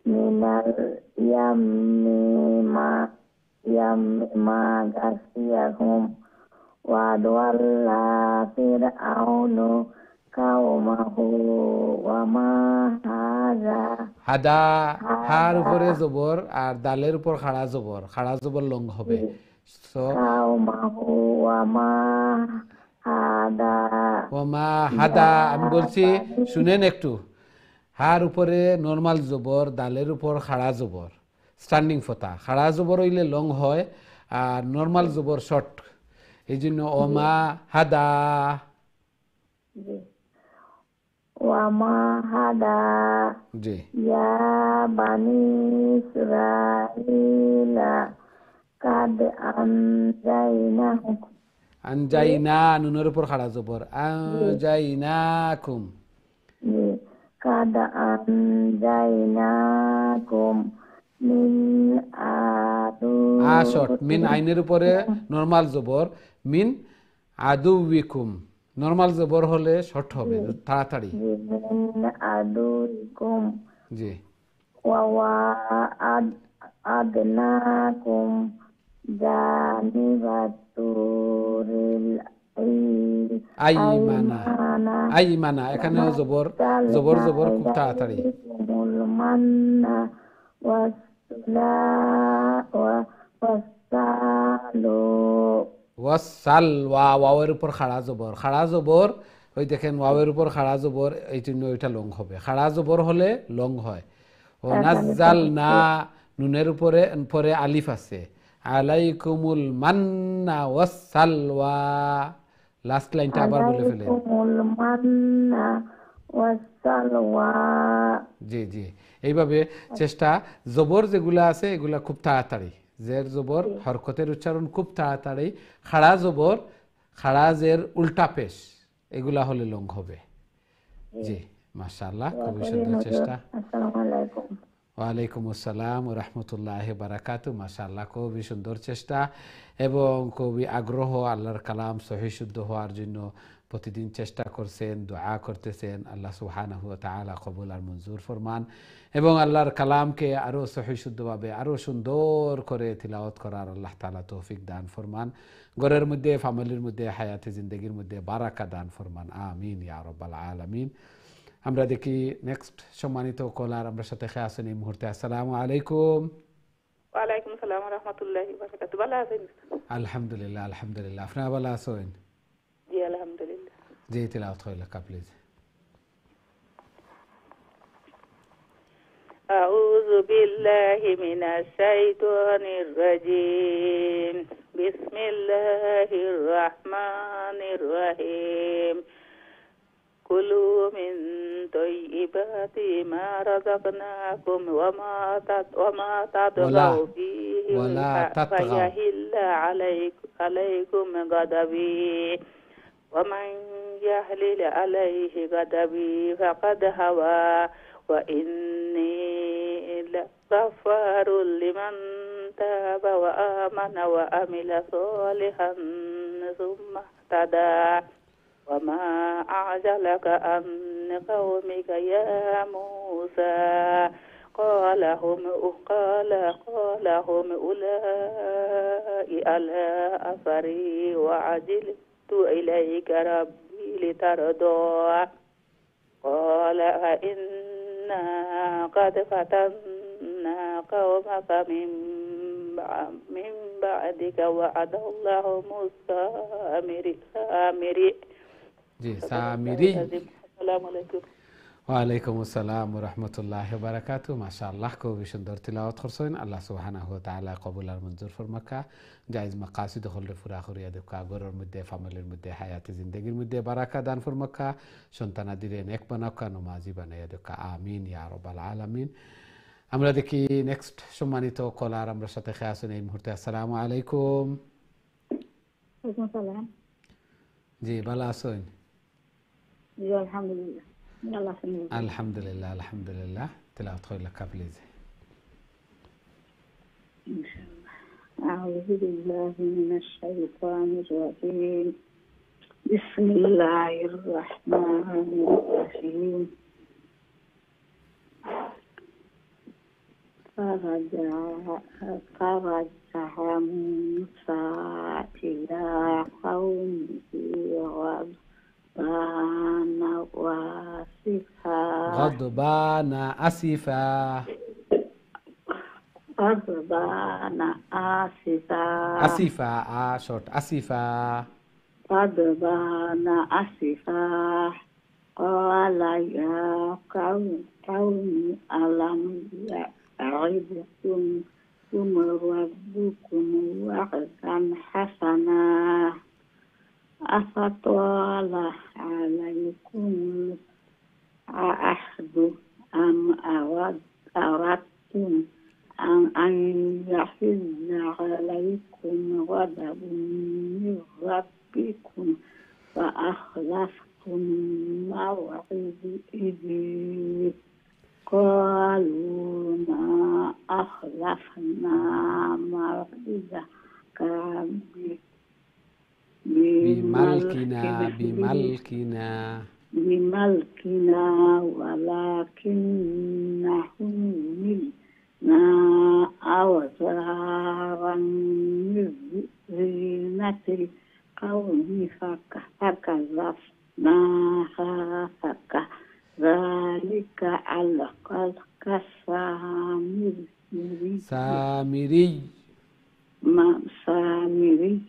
من اليم ما غشيهم وضل فرعون قومه وما হাদা। হার উপরে জবর আর দালের উপর খাড়া জবর, খাড়া জবর লং হবে। ওমা হাদা। আমি বলছি শুনেন একটু। হার উপরে নরমাল জবর, দালের উপর খাড়া জবর, স্ট্যান্ডিং ফতা। খাড়া জবর হইলে লং হয় আর নরমাল জবর শর্ট, এই জন্য ওমা হাদা। ওয়ামা হাদা জি। ইয়া বানি ইসরাঈলা কাদ আনজাইনা, নুনের উপর খাড়া জবর, আনজাইনাকুম। কাদ আনজাইনাকুম মিন শর্ট। মিন আইনের উপরে নরমাল জবর, মিন আদুবিকুম। নরমাল জবর হলে শর্ট হবে, তাড়াতাড়ি। জি। আদনাকুম জানিবাতুরিল আইমানা। আইমানা এখানেও জবর, জবর জবর খুব তাড়াতাড়ি। মান্না ওয়াসালওয়া, ওয়াওয়ের উপর খাড়া জবর, খাড়া জবর ওই দেখেন ওয়াওয়ের উপর খাড়া জবর, এই জন্য ওইটা লং হবে। খাড়া জবর হলে লং হয়। ও নাজ্জালনা, নুনের উপরে পরে আলিফ আছে। আলাইকুমুল মান্না ওয়াসালওয়া। লাস্ট লাইনটা আবার বলে ফেলেন। জি জি, এইভাবে চেষ্টা। জবর যেগুলা আছে এগুলা খুব তাড়াতাড়ি। জের জবর হরকতের উচ্চারণ খুব তাড়াতাড়ি। খাড়া জবর, খাড়া জের উল্টা পেশ, এগুলা হলে লং হবে। জি, মাশাআল্লাহ, খুবই সুন্দর চেষ্টা। ওয়ালাইকুম আসসালাম ওয়া রাহমাতুল্লাহি ওয়া বারাকাতুহু। মাশাআল্লাহ, খুবই সুন্দর চেষ্টা এবং খুবই আগ্রহ আল্লাহর কালাম সহিহ শুদ্ধ হওয়ার জন্য প্রতিদিন চেষ্টা করছেন, দোয়া করতেছেন। আল্লাহ সুবহানাহু ওয়া তাআলা কবুল আর মঞ্জুর ফরমান এবং আল্লাহর কালামকে আরও সহিহ শুদ্ধভাবে আরও সুন্দর করে তিলাওয়াত করার আল্লাহ তাআলা তৌফিক দান ফরমান। ঘরের মধ্যে, ফ্যামিলির মধ্যে, হায়াতে জিন্দেগির মধ্যে বারাকা দান ফরমান। আমিন ইয়া রাব্বাল আলামিন। আমরা দেখি নেক্সট সম্মানিত কলার আমরা সাথে আছেন এই মুহূর্তে। আসসালামু আলাইকুম। ওয়ালাইকুম আসসালাম ওয়া রাহমাতুল্লাহি ওয়া বারাকাতুহু। ভালো আছেন? আলহামদুলিল্লাহ, আলহামদুলিল্লাহ। আপনারা ভালো আছেন? জি আলহামদুলিল্লাহ। জি, তিলাওয়াত হইল কা প্লিজ। আউযু বিল্লাহি মিনাশ শাইতানির রাজীম। بسم الله الرحمن الرحيم كلوا من طيبات ما رزقناكم وما تطغوا فيه فيحل عليكم غضبي ومن يحلل عليه غضبي فقد هوى وإني لغفار لمن تاب وآمن وعمل صالحا ثم اهتدى وما أعجلك عن قومك يا موسى قال هم أولئك على أثري وعجلت إليك ربي لترضى قال فإنا قد فتنا قومك من بعدك وعد الله السامري जी सामिरी السلام عليكم ওয়ালাইকুম আসসালাম ওয়া রাহমাতুল্লাহি ওয়া বারাকাতুহু মাশাআল্লাহ খুবই সুন্দর তিলাওয়াত করছেন আল্লাহ সুবহানাহু ওয়া তাআলা কবুল আর মঞ্জুর ফরমাকা জায়েজ মাকাসিদ হলরে পুরা করিয়া দেখা ঘরের মধ্যে ফ্যামিলির মধ্যে হায়াতে জিন্দেগির মধ্যে বারাকা দান ফরমাকা সন্তানাদিরে নেক বানাকা নমাজি বানাইয়া দেখা আমিন ইয়া রাব্বাল আলামিন আমরা দেখি নেক্সট সম্মানিত কলার আমরা সাথে আছেন এই মুহূর্তে আসসালামু আলাইকুম ওয়ালাইকুম সালাম জি ভালো আছেন জি আলহামদুলিল্লাহ আলহামদুলিল্লাহ আলহামদুলিল্লাহ তিলাওয়াত কইলা প্লিজ أعوذ بالله من الشيطان الرجيم بسم الله الرحمن الرحيم فرجع موسى إلى قومه غضبان أسفا شورت أسفا غضبان أسفا قال يا قوم ألم يعظكم ربكم وعدا حسنا أفطال عليكم العهد أم أردتم أن يحل عليكم غضب من ربكم فأخلفتم موعدي قالوا ما أخلفنا موعدك بملكنا ولكنهم منا أوزارا من زينة القوم فكذبناها فكذلك ألقى سامري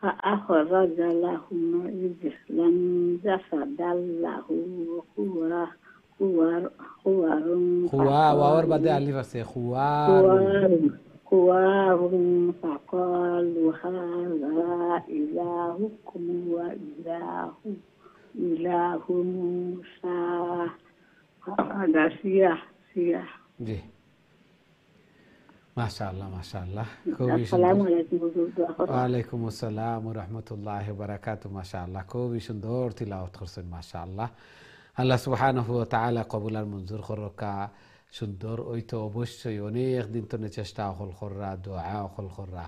فأخرج لهم عجلا جسدا له خوار فقالوا هذا إلهكم وإله موسى هذا سياح जी माशाअल्लाह माशाअल्लाह ওয়ালাইকুম আসসালাম ওয়া রাহমাতুল্লাহি ওয়া বারাকাতুহু মাশাআল্লাহ খুবই সুন্দর তিলাওয়াত করছেন মাশাআল্লাহ আল্লাহ সুবহানাহু ওয়া তাআলা কবুল আর মঞ্জুর করকা সুন্দর ওই তো অবশ্যই অনেক দিন তো চেষ্টা হল কররা দোয়া হল কররা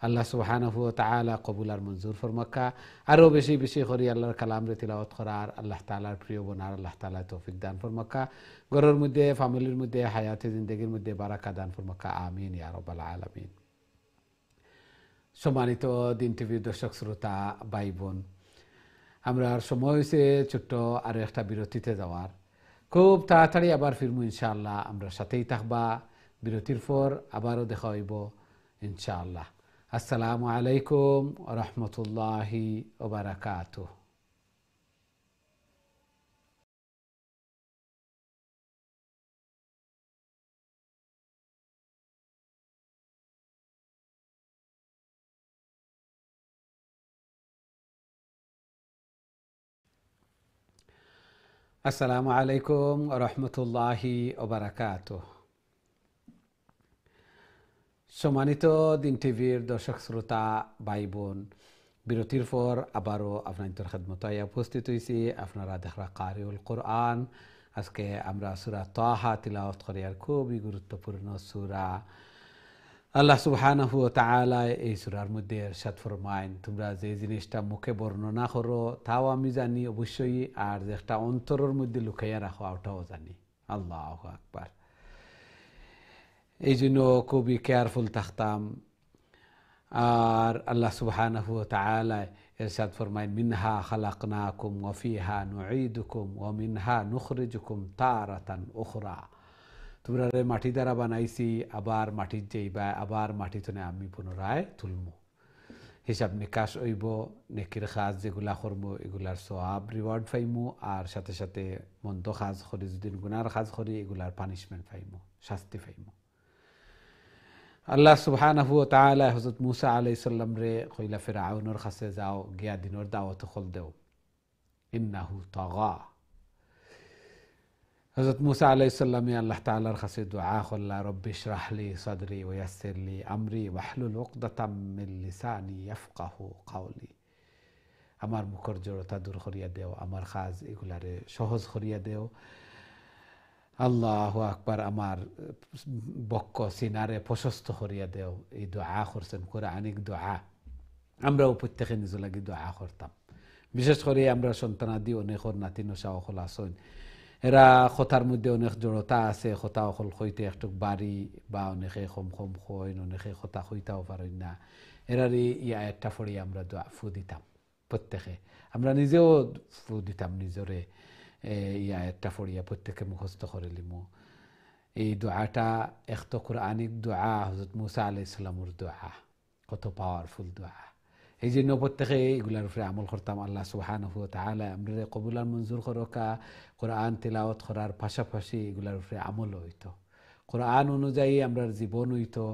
আল্লাহ সুবহানাহু ওয়া তাআলা কবুল আর মঞ্জুর ফরমাকা আরো বেশি বেশি করে আল্লাহর কালাম রে তিলাওয়াত করার আল্লাহ তাআলার প্রিয় বনার আল্লাহ তাআলা তৌফিক দান ফরমাকা ঘরের মধ্যে ফ্যামিলির মধ্যে হায়াতে জিন্দেগির মধ্যে বারাকা দান ফরমাকা আমিন ইয়া রাব্বাল আলামিন সম্মানিত দিন টিভির দর্শক শ্রোতা ভাই বোন আমরা সময় হয়েছে ছোট্ট আরো একটা বিরতিতে যাওয়ার খুব তাড়াতাড়ি আবার ফিরবো ইনশাআল্লাহ আমরা সাথেই থাকবা বিরতির পর আবারও দেখা হইব ইনশাআল্লাহ আসসালামু আলাইকুম ওয়া রাহমাতুল্লাহি ওয়া বারাকাতুহু। আসসালামু আলাইকুম ওয়া রাহমাতুল্লাহি ওয়া বারাকাতুহু। সম্মানিত দিন টিভির দর্শক শ্রোতা ভাই বোন, বিরতির পর আবারও আপনাদের খেদমতে উপস্থিত হয়েছি। আপনারা দেখরা কারিউল কোরআন। আজকে আমরা সূরা তাহা তিলাওয়াত করি, আর খুবই গুরুত্বপূর্ণ সূরা। আল্লাহ সুবহানাহু ওয়া তাআলা এই সূরার মধ্যে ইরশাদ ফরমায়েন, তোমরা যে জিনিসটা মুখে বর্ণনা করো তাও আমি জানি অবশ্যই, আর যেটা অন্তরের মধ্যে লুকাইয়া রাখো ওটাও জানি। আল্লাহু আকবার। এই জন্য খুবই কেয়ারফুল থাকতাম। আর আল্লাহ সুবহানাহু ওয়া তাআলা ইরশাদ ফরমায়েন, মিনহা খালাকনাকুম ওয়া ফিহা নুঈদুকুম ওয়া মিনহা নুখরিজুকুম তারাতান উখরা। তোমরা মাটি দ্বারা বানাইছি, আবার মাটির যাইবা, আবার মাটিতে আমি পুনরায় তুলমু। হিসাব নিকাশ হইব, নেকির কাজ যেগুলা করবো এগুলার সওয়াব রিওয়ার্ড পাইমু, আর সাথে সাথে মন্দ কাজ করি যদি গুনার কাজ করি এগুলার পানিশমেন্ট পাইমু, শাস্তি পাইমু। আল্লাহ সুবহানাহু ওয়া তাআলা হযরত মূসা আলাইহিস সালাম রে কইলা, ফিরআউনের কাছে যাও, গিয়া দিনের দাওয়াত খোল দেও, ইন্নাহু তাগা। হযরত মূসা আলাইহিস সালামে আল্লাহ তাআলার কাছে দোয়া করলা, রব্বি ইশরাহ লি সাদরি ওয়া ইয়াসসির লি আমরি ওয়াহলুল উকদাতাম মিন লিসানি ইয়াফকাহু কাওলি। আমার মুখের জড়তা দূর করিয়া দেও, আমার কাজ এগুলারে সহজ করিয়া দেও। আল্লাহু আকবার। আমার বক্ষ সিনারে প্রশস্ত করিয়া দেও। এই দোয়া করছেন, কোরআনিক দোয়া। আমরাও প্রত্যেকে নিজ লাগি দোয়া করতাম। বিশেষ করে আমরা সন্তানাদি অনেকর নাতি নশা অকল আসন, এরা কথার মধ্যে অনেক জড়তা আছে, কথা অকল হইতে একটু বাড়ি বা অনেকে কম কম হইন, অনেকে কথা হইতাও পারেন না। এরারই ইয়া একটা ফড়ি আমরা দোয়া ফু দিতাম প্রত্যেকে। আমরা নিজেও ফু দিতাম নিজরে, ইয়া একটা ফড়িয়া প্রত্যেকে মুখস্থ করে লিমু। এই দোয়াটা একটা কোরআনিক দোয়া, হযরত মূসা আলাইহিস সালামের দোয়া, কত পাওয়ারফুল দোয়া। এই জন্য প্রত্যেকে এগুলার উপরে আমল করতাম। আল্লাহ সুবহানাহু ওয়া তাআলা আমরা কবুল আর মঞ্জুর করকা। কোরআন তিলাওয়াত করার পাশাপাশি এগুলার উপরে আমল হইতো, কোরআন অনুযায়ী আমরা জীবন হইতো।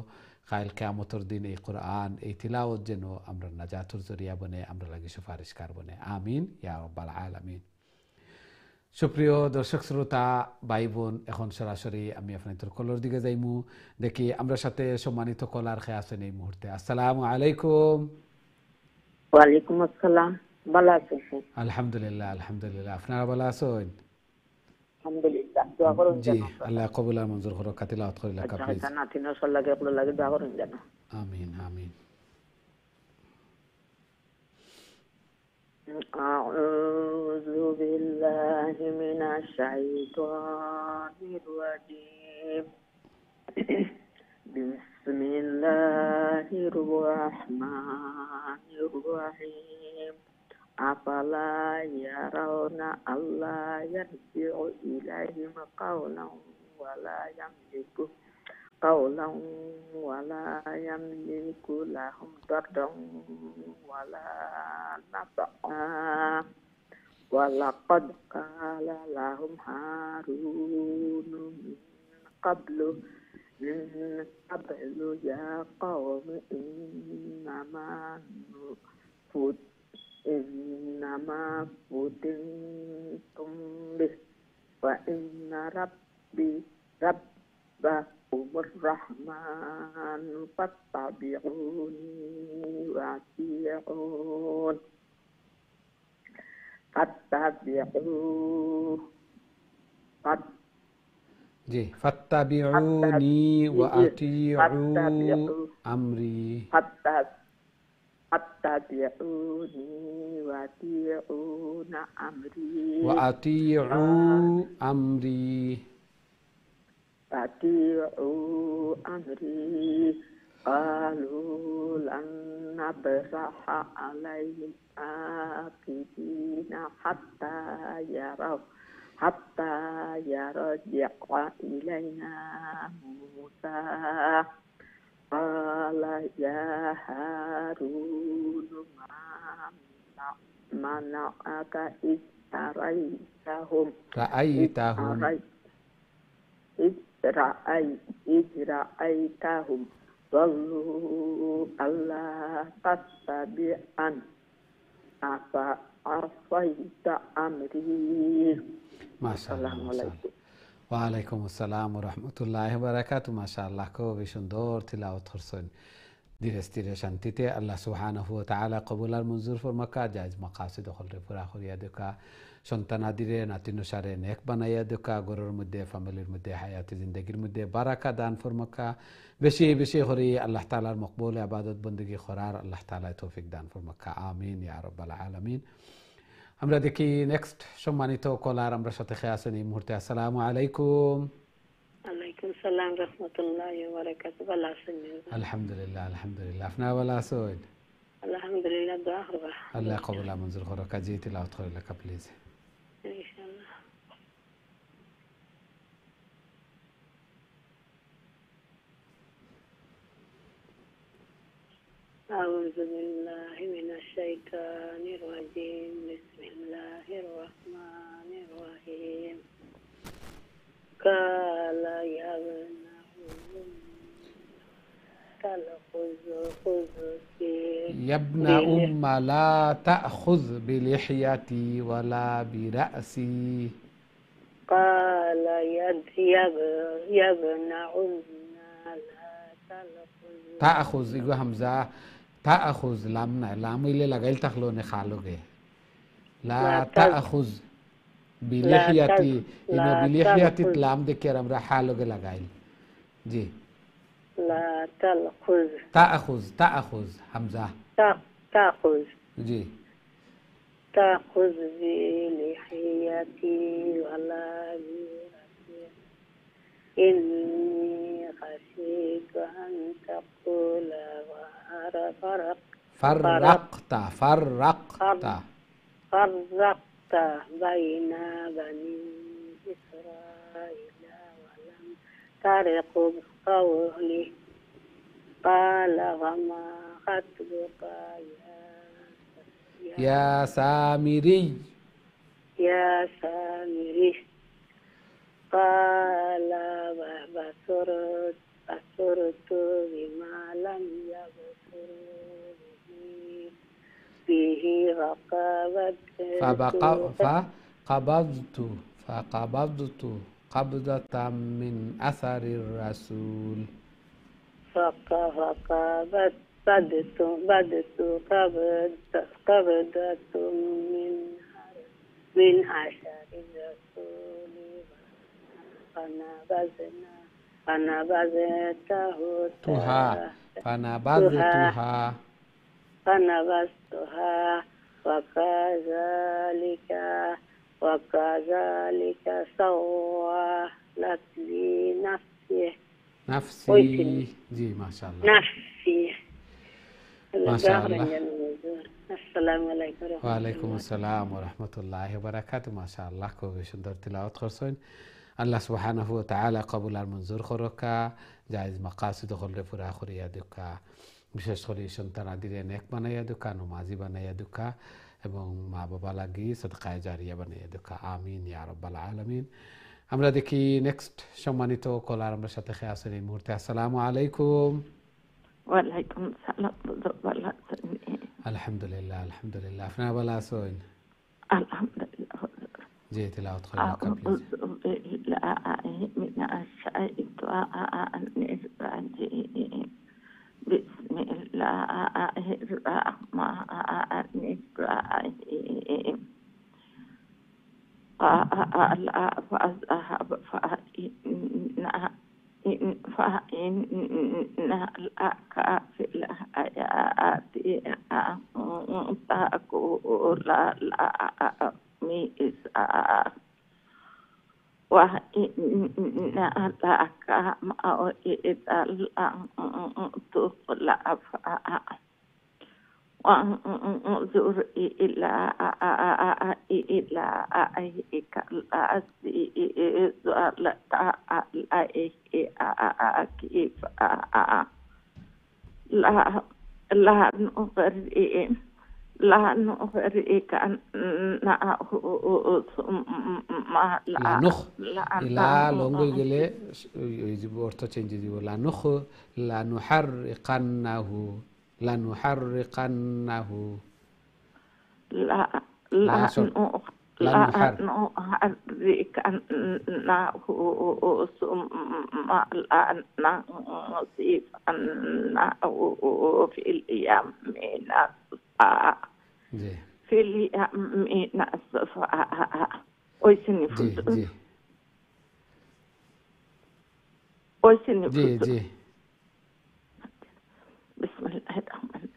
কাল কিয়ামতের দিন এই কোরআন, এই তিলাওয়াত যেন আমরা নাজাতুর জরিয়া বনে, আমরা লাগি সুপারিশকার বনে। আমিন ইয়া রাব্বাল আলামিন। সুপ্রিয় দর্শক শ্রোতা ভাই বোন, এখন সরাসরি আমি আপনাদের কলর দিকে যাইমু। দেখি আমরা সাথে সম্মানিত কলার খেয়ে আছেন এই মুহূর্তে। আসসালামু আলাইকুম। ওয়ালাইকুম আসসালাম। ভালো আছেন? আলহামদুলিল্লাহ, আলহামদুলিল্লাহ। আপনারা ভালো আছেন? আলহামদুলিল্লাহ। দোয়া করুন জি, যেন আল্লাহ কবুল আর মঞ্জুর করুক। তিলাওয়াত করিলা প্লিজ। আচ্ছা, নাতি নসল লাগে আপনার লাগে দোয়া করুন যেন। আমিন আমিন। আউযু বিল্লাহি মিনাশ শাইতানির রাজীম। বিসমিল্লাহির রহমানির রহিম। আফালা ইয়ারাউনা আল্লাহ ইয়ারজিউ ইলাইহিম কাওলান ওয়ালা ইয়ামলিকু قولا ولا يملك لهم ضرا ولا نفعا ولقد قال لهم هارون من قبل يا قوم إنما فتنتم به وإن ربكم الرحمن فاتبعوني وأطيعون জি, ফাত্তাবিউনি ওয়া আতিউ আমরি। ফাত্তাবিউনি ওয়া আতিউনা আমরি। ওয়া আতিউ আমরি। أطيعوا أمري قالوا لن نبرح عليهم عاكفين حتى يرجع إلينا موسى قال يا هارون ما منعك إذ رأيتهم ضلوا ألا تتبعن عصيت أمري. ما شاء الله ما شاء الله ওয়ালাইকুম আসসালাম ওয়া রাহমাতুল্লাহি ওয়া বারাকাতুহু মাশাআল্লাহ খুবই সুন্দর তিলাওয়াত করছেন ধীরে স্থিরে শান্তিতে আল্লাহ সুবহানাহু ওয়া তাআলা কবুল আর মঞ্জুর ফরমাকা জায়েজ মাকাসিদ হলরে পুরা করিয়া দেখা সন্তানাদিরে নাতিনুসারে নেক বানাইয়া দেখা ঘরের মধ্যে ফ্যামিলির মধ্যে হায়াতি জিন্দেগির মধ্যে বারাকা দান ফরমাকা বেশি বেশি করে আল্লাহ তাআলার মকবুল ইবাদত বندگی করার আল্লাহ তাআলা তৌফিক দান ফরমাকা আমিন ইয়া রাব্বাল আলামিন আমরা দেখি নেক্সট সম্মানিত কলার আমরা সাথে আছেন এই মুহূর্তে আসসালামু আলাইকুম ওয়ালাইকুম সালাম রাহমাতুল্লাহি ওয়া বারাকাতুহু ভালো আছেন আলহামদুলিল্লাহ আলহামদুলিল্লাহ আপনারা ভালো আছেন আলহামদুলিল্লাহ দোয়া করবা আল্লাহ কবুল মঞ্জুর করো কাজী তিলাওয়াত করে লেখা প্লিজ ইনশাআল্লাহ أعوذ بالله من الشيطان الرجيم بسم الله الرحمن الرحيم قال يا ابن يا ابن أم لا تأخذ بلحيتي ولا برأسي قال يا ابن أم لا تأخذ يقول همزة تأخذ لام اللي لقيل تخلوني خالوجي لا تأخذ بلحيتي إنه بلحيتي لام ذكر أمر حالوجي لقيل جي لا تأخذ همزة تأخذ جي تأخذ بلحيتي ولا برأسي إني خشيت أن تقول فرقت بين بني إسرائيل ولم ترقب قولي قال وما خطبك يا سامري قال بصرت بما لم يبصروا به فقبضت قبضة من أثر الرسول فقبضت قبضة من أثر الرسول فنبذتها وكذلك سولت لي نفسي جي ما شاء الله نفسي ما شاء الله السلام عليكم وعليكم السلام ورحمة الله وبركاته ما شاء الله খুবই সুন্দর তিলাওয়াত করছেন আল্লাহ সুবহানাহু ওয়া তাআলা কবুল আর মঞ্জুর করুকা জায়েজ মাকাসিদ হলরে পুরা করিয়া দেখা বিশেষ করে সন্তানাদিরে নেক বানাইয়া দেখা নামাজি বানাইয়া দেখা এবং মা বাবা লাগি সদকায়ে জারিয়া বানাইয়া দেখা আমিন ইয়া রাব্বাল আলামিন আমরা দেখি নেক্সট সম্মানিত কলার আমরা সাথে আছেন এই মুহূর্তে আসসালামু আলাইকুম ওয়ালাইকুম সালাম আলহামদুলিল্লাহ আলহামদুলিল্লাহ আপনারা ভালো আছেন আলহামদুলিল্লাহ জি তিলাওয়াত করেন প্লিজ من الشيطان الرجيم بسم الله الرحمن الرحيم قال فاذهب فإن لك في الحياة أن تقول لا ميزان وإن لك موعدا لن تخلفه وانظر إلى إلهك الذي ظلت عليه كيف لا نغرقنه ثم لا لونغو গেলে এই যে অর্থ চেঞ্জ দিব لا نحرقنه لا نحرك أنه ثم لا نصيب أنه في اليم نصفا في اليم نصفا ويسني فوز ويسني فوز بسم الله الرحمن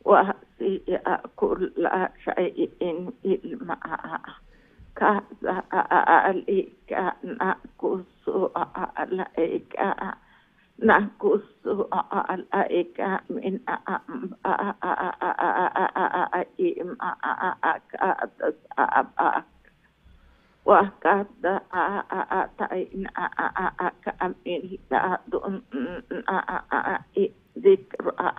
وسع كل شيء علما كذلك نقص عليك من أنباء ما وقد آتيناك من لدنا ذكرا.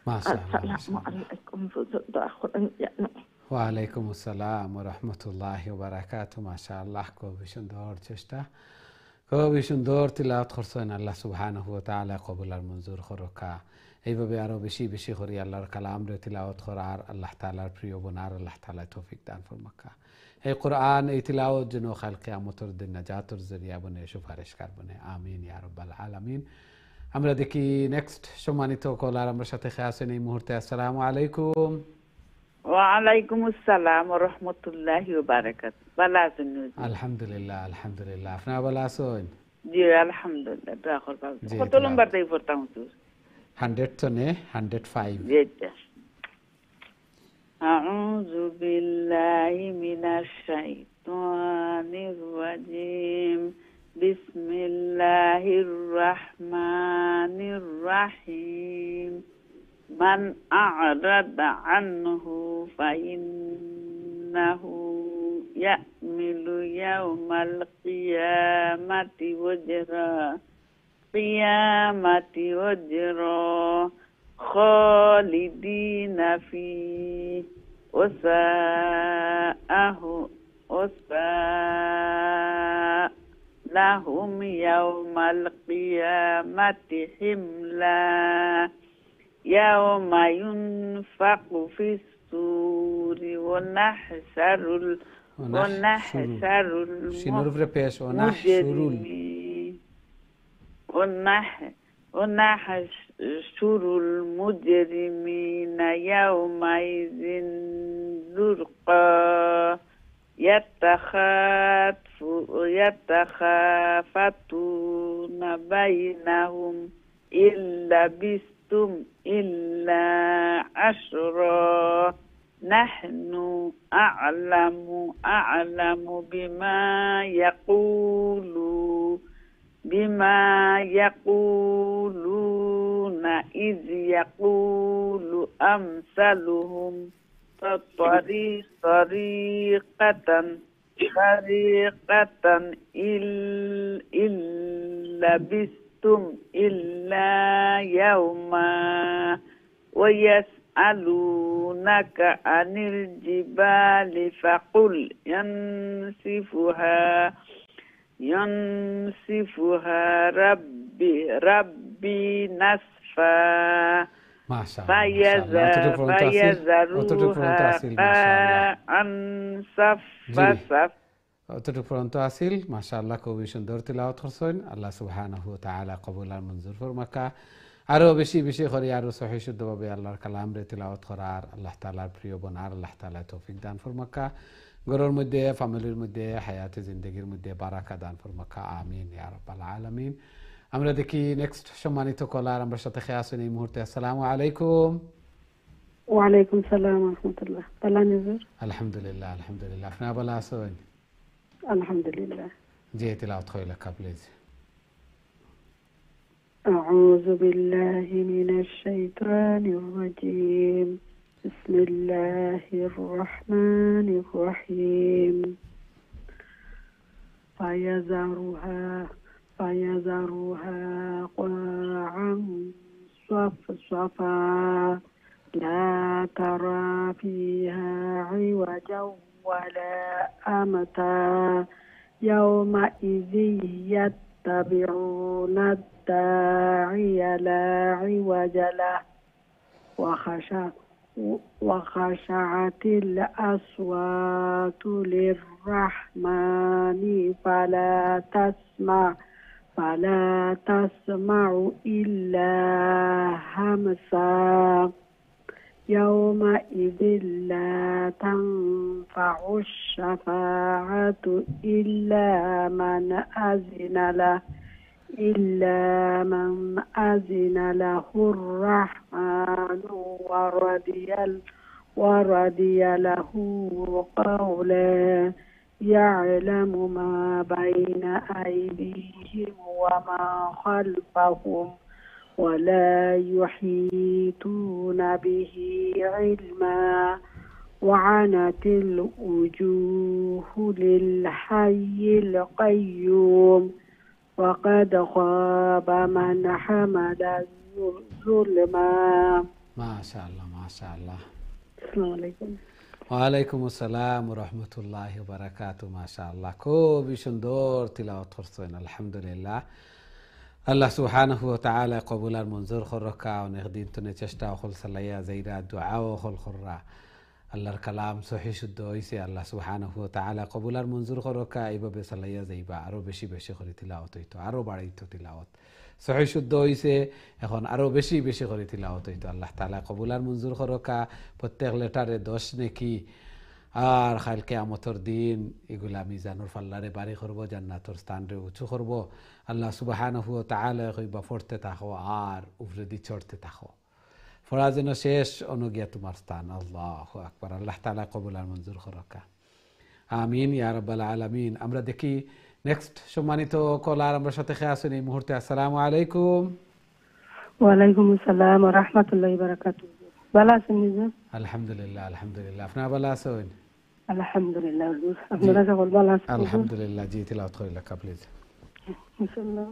ما شاء الله. السلام عليكم ورحمة وعليكم السلام ورحمة الله وبركاته. ما شاء الله খুবই সুন্দর চেষ্টা, খুবই সুন্দর তিলাওয়াত করছেন। আল্লাহ সুবহানাহু ওয়া তাআলা কবুল আর মঞ্জুর করুকা। এইভাবে আরো বেশি বেশি করে আল্লাহর কালাম রে তিলাওয়াত করার, আল্লাহ তাআলার প্রিয় বানার আল্লাহ তাআলা তৌফিক দান ফরমাকা। এই কোরআন এই তিলাওয়াত যেন কাল কিয়ামতের দিন নাজাতের জরিয়া বনে, সুপারিশকার বনে। আমিন ইয়া রাব্বাল আলামিন। আমরা দেখি নেক্সট সম্মানিত কলার আমার সাথে আছেন এই মুহূর্তে। আসসালামু আলাইকুম। ওয়ালাইকুম আসসালাম ওয়া রাহমাতুল্লাহি ওয়া বারাকাতুহু। ভালো আছেন? আলহামদুলিল্লাহ আলহামদুলিল্লাহ। আপনারা ভালো আছেন? জি আলহামদুলিল্লাহ। দোয়া করবা। কত নম্বর দেই পড়তাম হুজুর? 100 তো নে 105। জি। আউযু বিল্লাহি মিনাশ শাইতানির রাজিম। বিসমিল্লাহির রাহমানির রাহিম। من أعرض عنه فإنه يحمل يوم القيامة وزرا خالدين فيه وساء لهم يوم القيامة حملا يوم ينفق في الصور ونحشر المجرمين يومئذ زرقا يتخافتون بينهم إلا لبثتم إلا عشرا نحن أعلم بما يقولون إذ يقول أمثلهم طريقة إلا لبثتم إلا يوما ويسألونك عن الجبال فقل ينسفها ربي نسفا فيذرها قاعا صفصفا। অতটুকু পর্যন্ত আসিল। মাশাআল্লাহ খুবই সুন্দর তিলাওয়াত করছেন। আল্লাহ সুবহানাহু ওয়া তাআলা কবুল আর মঞ্জুর ফরমাকা। আরো বেশি বেশি করে আরো সহিহ শুদ্ধভাবে আল্লাহর কালাম রে তিলাওয়াত করার, আল্লাহ তাআলার প্রিয় বানার আল্লাহ তাআলা তৌফিক দান ফরমাকা। ঘরের মধ্যে, ফ্যামিলির মধ্যে, হায়াতে জিন্দেগির মধ্যে বারাকা দান ফরমাকা। আমিন ইয়া রাব্বাল আলামিন। আমরা দেখি নেক্সট সম্মানিত কলার আমার সাথে আছেন এই মুহূর্তে। আসসালামু আলাইকুম। ওয়ালাইকুম সালাম ওয়া রাহমাতুল্লাহ। ভালো আছেন? আলহামদুলিল্লাহ আলহামদুলিল্লাহ। আপনি ভালো আছেন? আলহামদুলিল্লাহ। জি তিলাওয়াত কইলা প্লিজ। أعوذ بالله من الشيطان الرجيم. بسم الله الرحمن الرحيم. فيذرها قاعا صفصفا لا ترى فيها عوجا ولا أمتا يومئذ يتبعون الداعي لا عوج له وخشعت الأصوات للرحمن فلا تسمع إلا همسا يومئذ لا تنفع الشفاعة إلا من أذن له الرحمن ورضي له قولا يعلم ما بين أيديهم وما خلفهم ولا يحيطون به علما وعنت الوجوه للحي القيوم وقد خاب من حمل ظلما. ما شاء الله ما شاء الله. السلام عليكم. ওয়ালাইকুম আসসালাম রহমতুল্লাহি বারাকাতু। মাশাআল্লাহ, খুবই সুন্দর তিলাওয়াত করছেন। আলহামদুলিল্লাহ, আল্লাহ সুবহানাহু ওয়া তাআলা কবুল আর মঞ্জুর করকা। অনেক দিন তুনে চেষ্টা অকল সালাইয়া যাইরা দুআ অকল কররা। আল্লাহর কালাম সহি শুদ্ধ হইছে। আল্লাহ সুবহানাহু ওয়া তাআলা কবুল আর মঞ্জুর করকা। এইভাবে সালাইয়া যাইবা, আরো বেশি বেশি করে তিলাওয়াত হইতো, আরো বাড়াইতো তিলাওয়াত। সহি শুদ্ধ হইছে, এখন আরো বেশি বেশি করে তিলাওয়াত হইতো। আল্লাহ তাআলা কবুল আর মঞ্জুর করকা। প্রত্যেক লেটারে 10 নেকি আর খাইল কিয়ামতের দিন এগুলা মিজানুর ফাল্লারে বাড়ি করব, জান্নাতের স্থানরে উঁচু করব। আল্লাহ সুবহানাহু ওয়া তাআলা কইবা পড়তে থাকো আর উপরে দি চড়তে থাকো, ফরা যেন শেষ অনুগিয়া তোমার স্থান। আল্লাহু আকবার। আল্লাহ তাআলা কবুল আর মঞ্জুর করকা। আমিন ইয়া রাব্বাল আলামিন। আমরা দেখি নেক্সট সম্মানিত কলার আমরা সাথে খেয়ে আসুন এই মুহূর্তে। আসসালামু আলাইকুম। ওয়ালাইকুম আসসালাম ওয়া রাহমাতুল্লাহি ওয়া বারাকাতুহু। ভালো আছেন নিজাম? আলহামদুলিল্লাহ আলহামদুলিল্লাহ। আপনারা ভালো আছেন? আলহামদুলিল্লাহ। আপনারা সকল ভালো আছেন? আলহামদুলিল্লাহ। জি, তিলাওয়াত করিলা প্লিজ। ইনশাআল্লাহ।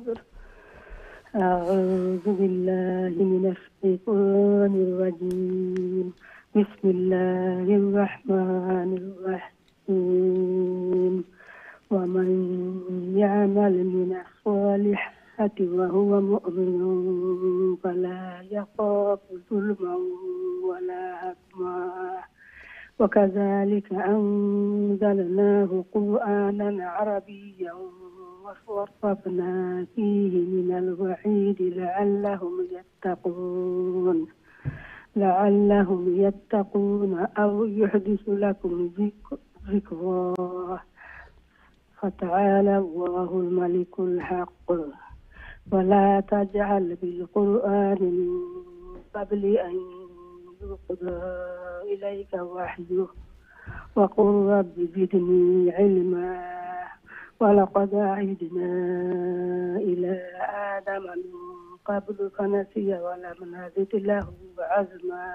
أعوذ بالله من الشيطان الرجيم. بسم الله الرحمن الرحيم. ومن يعمل من الصالحات وهو مؤمن فلا يخاف ظلما ولا هضما وكذلك أنزلناه قرآنا عربيا وصرفنا فيه من الوعيد لعلهم يتقون أو يحدث لكم ذكرا. فتعالى الله الملك الحق ولا تجعل بالقرآن من قبل أن يقضى إليك وحيه وقل رب زدني علما. ولقد عهدنا إلى آدم من قبل فنسي ولم نزد له عزما.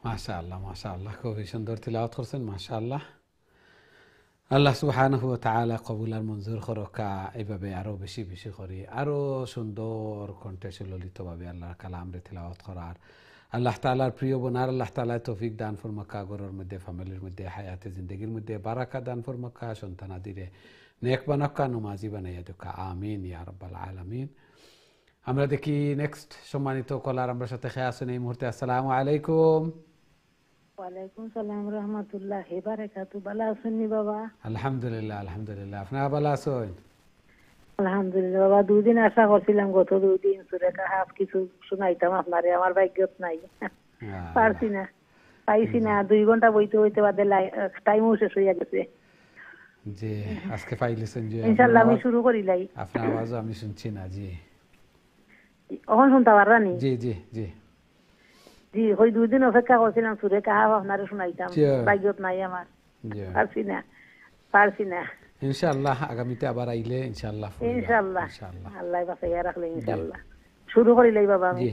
মাশাআল্লাহ মাশাআল্লাহ, খুবই সুন্দর তিলাওয়াত করছেন। মাশাআল্লাহ। আল্লাহ সুবহানাহু ওয়া তাআলা কবুল আর মঞ্জুর করকা। এইভাবে আরো বেশি বেশি করে আরো সুন্দর কণ্ঠে সুললিতভাবে আল্লাহর কালামরে তিলাওয়াত করার আল্লাহ তাআলার প্রিয় বোনার আল্লাহ তাআলা তৌফিক দান ফরমাকা। ঘরের মধ্যে, ফ্যামিলির মধ্যে, হায়াতে জিন্দেগির মধ্যে বারাকা দান ফরমাকা। সন্তানাদিরে নেক বানাক্কা, নমাজি বানাইয়া দেখা। আমিন ইয়া রাব্বাল আলামিন। আমরা দেখি নেক্সট সম্মানিত কলার আমরা সাথে খেয়ে আসুন এই মুহূর্তে। আসসালামু আলাইকুম। ওয়ালাইকুম সালাম রহমতুল্লাহি বারাকাতু। ভালো আছেন নি বাবা? আলহামদুলিল্লাহ আলহামদুলিল্লাহ। আপনারা ভালো আছেন? আলহামদুলিল্লাহ বাবা। 2 দিন আশা করছিলাম, গত 2 দিন সুরে কাহাফ কিছু শুনাইতাম আপনারে, আমার ভাগ্যত নাই, পারছি না, পাইছি না। 2 ঘন্টা বইতে বইতে বাদে টাইমও শেষ হইয়া গেছে। জি, আজকে পাইলেছেন যে ইনশাআল্লাহ আমি শুরু করিলাই। আপনার আওয়াজও আমি শুনছি না। জি, এখন শুনতে পাররানি? জি জি জি জি, ওই 2 দিন অপেক্ষা করছিলাম সুরে কাহাফ আপনারে শুনাইতাম, ভাগ্যত নাই আমার, পারছি না। ইনশাআল্লাহ আগামীতে আবার আইলে ইনশাআল্লাহ ইনশাআল্লাহ আল্লাহ বাঁচাইয়া রাখলে ইনশাআল্লাহ শুরু করিলাই বাবা আমি।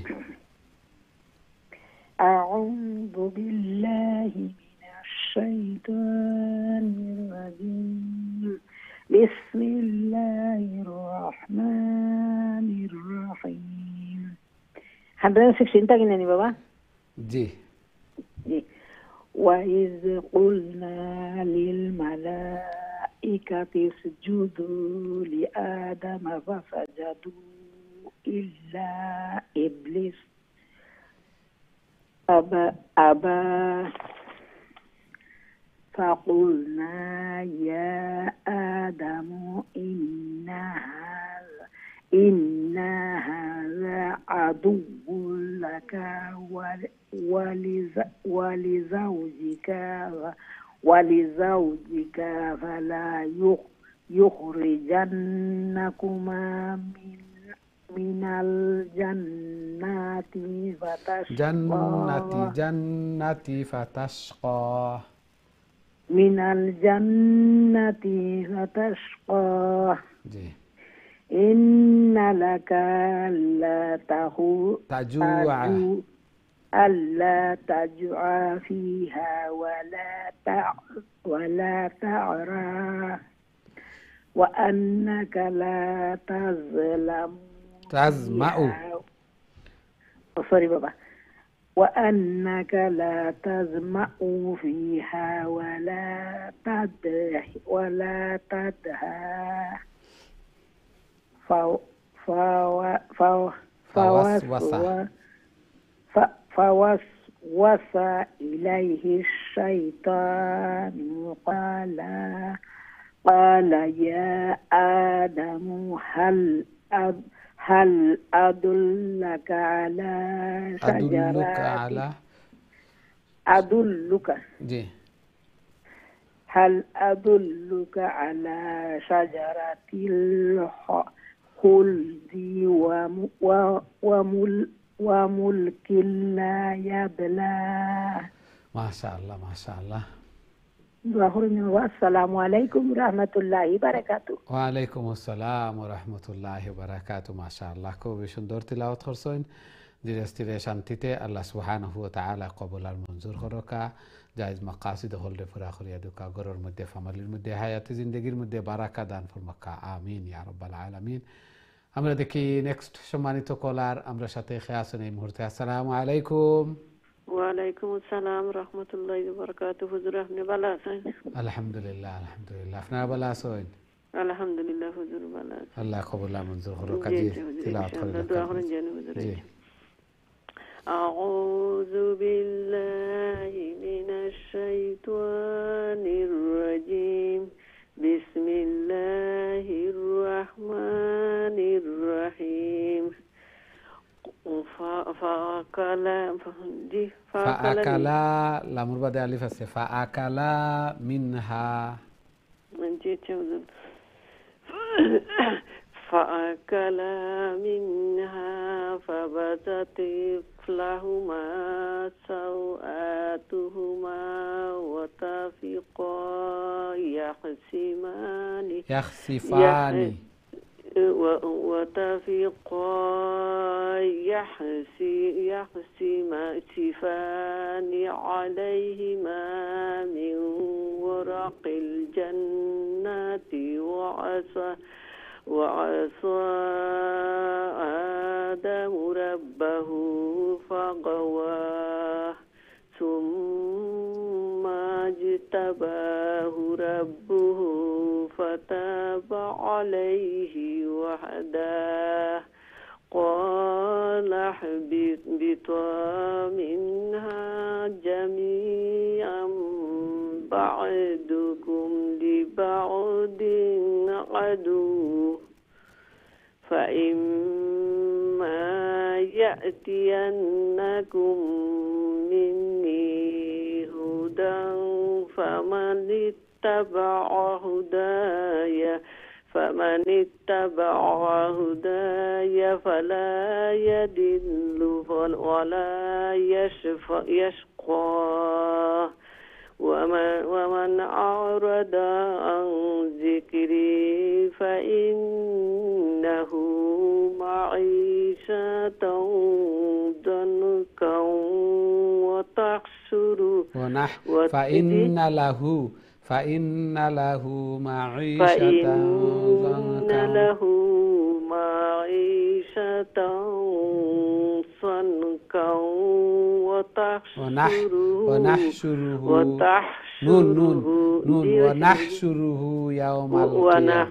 আউযু বিল্লাহি মিনাশ শাইতানির রাজিম। বিসমিল্লাহির রহমানির রহিম। 116 تاكيني بابا. جي. وإذ قلنا للملائكة اسجدوا لآدم فسجدوا إلا إبليس أبى فقلنا يا آدم إن هذا عدو لك ولزوجك فلا يخرجنكما من الجنة فتشقى من الجنة فتشقى إن لك ألا تجوع فيها ولا تعرى وأنك لا تظمأ وأنك لا تظمأ فيها ولا تدهى فوسوس إليه الشيطان قال يا آدم هل أدلك على شجرة هل أدلك على شجرة الخلد وملك لا يبلى. ما شاء الله ما شاء الله. السلام عليكم ورحمة الله وبركاته. وعليكم السلام ورحمة الله وبركاته. ما شاء الله খুবই সুন্দর তিলাওয়াত করছেন। ধীরে স্থিরে শান্তিতে আল্লাহ সুবহানাহু ওয়া তাআলা কবুল আর মঞ্জুর করকা। জায়েজ মাকাসিদ হলরে পুরা করিয়া দুকা গরর মধ্যে ফ্যামিলির মধ্যে হায়াতে জিন্দেগির মধ্যে বারাকা দান ফরমাকা আমিন ইয়া রাব্বাল আলামিন। আমরা দেখি নেক্সট সম্মানিত কলার আমরা সাথে খেয়াছেন এই মুহূর্তে। আসসালামু আলাইকুম। ওয়ালাইকুম আসসালাম রাহমাতুল্লাহি ওয়া বারাকাতুহু। হুজুর আপনি ভালো আছেন? আলহামদুলিল্লাহ আলহামদুলিল্লাহ। আপনারা ভালো আছেন? আলহামদুলিল্লাহ হুজুর ভালো আছি। আল্লাহ কবুল মঞ্জুর করুক। কাজী তিলাওয়াত করেন। দোয়া করেন যেন হুজুর। জি। আউযু বিল্লাহি মিনাশ শাইতানির রাজীম। বিসমিল্লাহির রাহমানির রাহিম। فأكلا لامر بعد ألف আছে فأكلا منها فأكلا منها فبدت لهما سوآتهما وطفقا يخصفان يحسفان عليهما من ورق الجنة وعصى آدم ربه فغواه ثم اجتباه ربه فتاب عليه وهداه قال اهبطا منها جميعا بعضكم لبعض عدو فإما يأتينكم مني هدى فمن اتبع هداي فلا يضل ولا يشقى ومن أعرض عن ذكري فإنه معيشة ضنكا وتحشر فإن له معيشة ضنكا ونحشره نون ونحشره يوم القيامة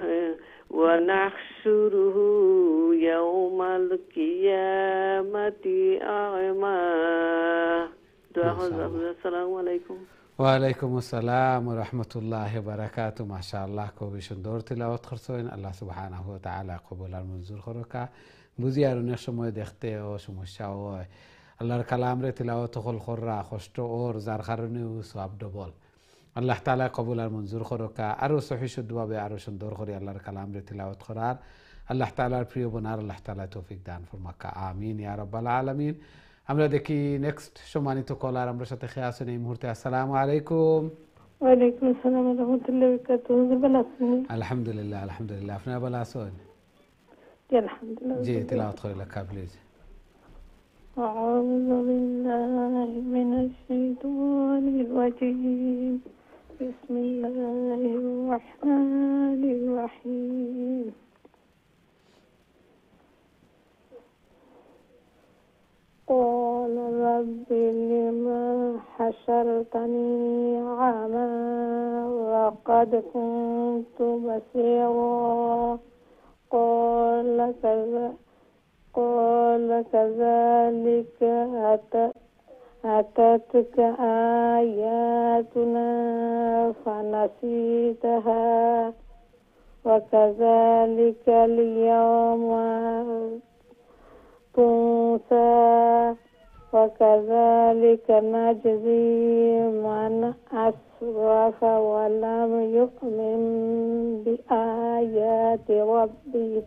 ونحشره يوم القيامة أعمى. السلام عليكم. ওয়ালাইকুম আসসালাম ওয়া রাহমাতুল্লাহি ওয়া বারাকাতুহু। মাশাআল্লাহ, খুবই সুন্দর তিলাওয়াত করছেন। আল্লাহ সুবহানাহু ওয়া তাআলা কবুল আর মঞ্জুর করুকা। বুঝি আর অনেক সময় দেখতে ও সমস্যা হয়, আল্লাহর কালাম রে তিলাওয়াত হল কররা কষ্ট ওর যার কারণে সওয়াব ডবল। আল্লাহ তাআলা কবুল আর মঞ্জুর করুকা। আরো সহি শুদ্ধভাবে আরো সুন্দর করে আল্লাহর কালাম রে তিলাওয়াত করার আল্লাহ তাআলার প্রিয় বনার আল্লাহ তাআলা তৌফিক দান ফরমাকা। আমিন ইয়া রাব্বাল আলামিন। আমরা দেখি নেক্সট সম্মানিত কলার আমরা সাথে খেয়ে আছেন এই মুহূর্তে। আসসালামু আলাইকুম। ওয়ালাইকুম আসসালাম ওয়া রাহমাতুল্লাহি ওয়া বারাকাতুহু। ভালো আছেন? আলহামদুলিল্লাহ আলহামদুলিল্লাহ। আপনি ভালো আছেন? জি আলহামদুলিল্লাহ। জি তিলাওয়াত করে লেখা প্লিজ। أعوذ بالله من الشيطان الرجيم. بسم الله الرحمن الرحيم. قال رب لما حشرتني أعمى وقد كنت بصيرا قال كذلك أتتك آياتنا فنسيتها وكذلك اليوم تنسى وكذلك نجزي من أسرف ولم يؤمن بآيات ربه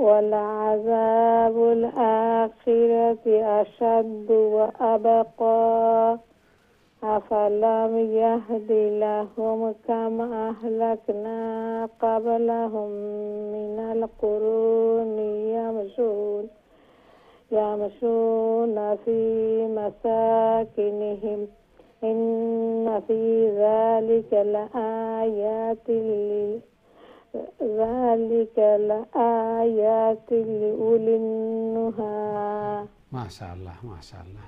ولعذاب الآخرة أشد وأبقى أفلم يهد لهم كما أهلكنا قبلهم من القرون يمشون في مساكنهم إن في ذلك لآيات لأولي النهى. ما شاء الله ما شاء الله.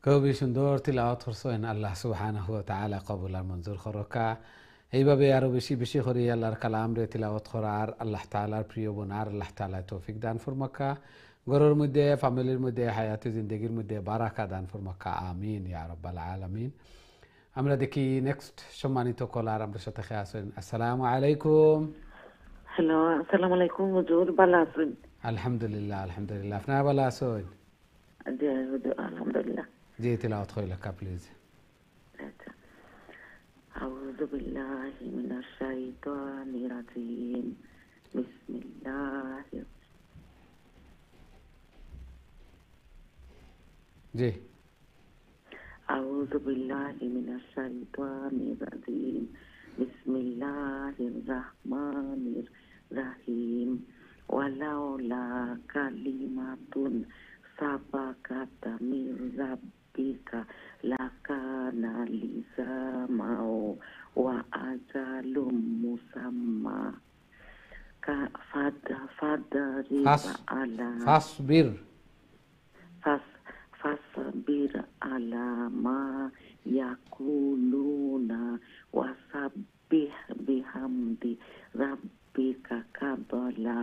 খুবই সুন্দর তিলাওয়াত করছেন। আল্লাহ সুবহানাহু ওয়া তাআলা কবুল আর মঞ্জুর করুকা। এইভাবে আরো বেশি বেশি করে আল্লাহর কালাম রে তিলাওয়াত করার আল্লাহ তাআলার প্রিয় বনার আল্লাহ তাআলা তৌফিক দান ফরমাকা। ঘরের মধ্যে ফ্যামিলির মধ্যে হায়াতে জিন্দেগির মধ্যে বারাকা দান ফরমাকা। আমিন ইয়া রাব্বাল আলামিন। আমরা দেখি নেক্সট সম্মানিত কলার আমরা সাথে আছেন। আসসালামু আলাইকুম। হ্যালো, আসসালামু আলাইকুম হুজুর, ভালো আছেন? আলহামদুলিল্লাহ আলহামদুলিল্লাহ। আপনারা ভালো আছেন? জি হুজুর আলহামদুলিল্লাহ। জি তিলাওয়াত করে লেখা প্লিজ। আচ্ছা, আউযু বিল্লাহি মিনাশ শাইতানির রাজিম। বিসমিল্লাহির জি আউযু বিল্লাহি মিনাশ শাইতানির রাজিম। বিসমিল্লাহির রাহমানির রাহিম। ওয়ালাউলা কালিমাতুন সাবাকাত মির রাব্বিকা লাকানা লিজামাও ওয়া আজালুম মুসাম্মা ফাসবির আলা মা ইয়াকুলুনা ওয়াসাব্বিহ বিহামদি রাব্বিকা কাবলা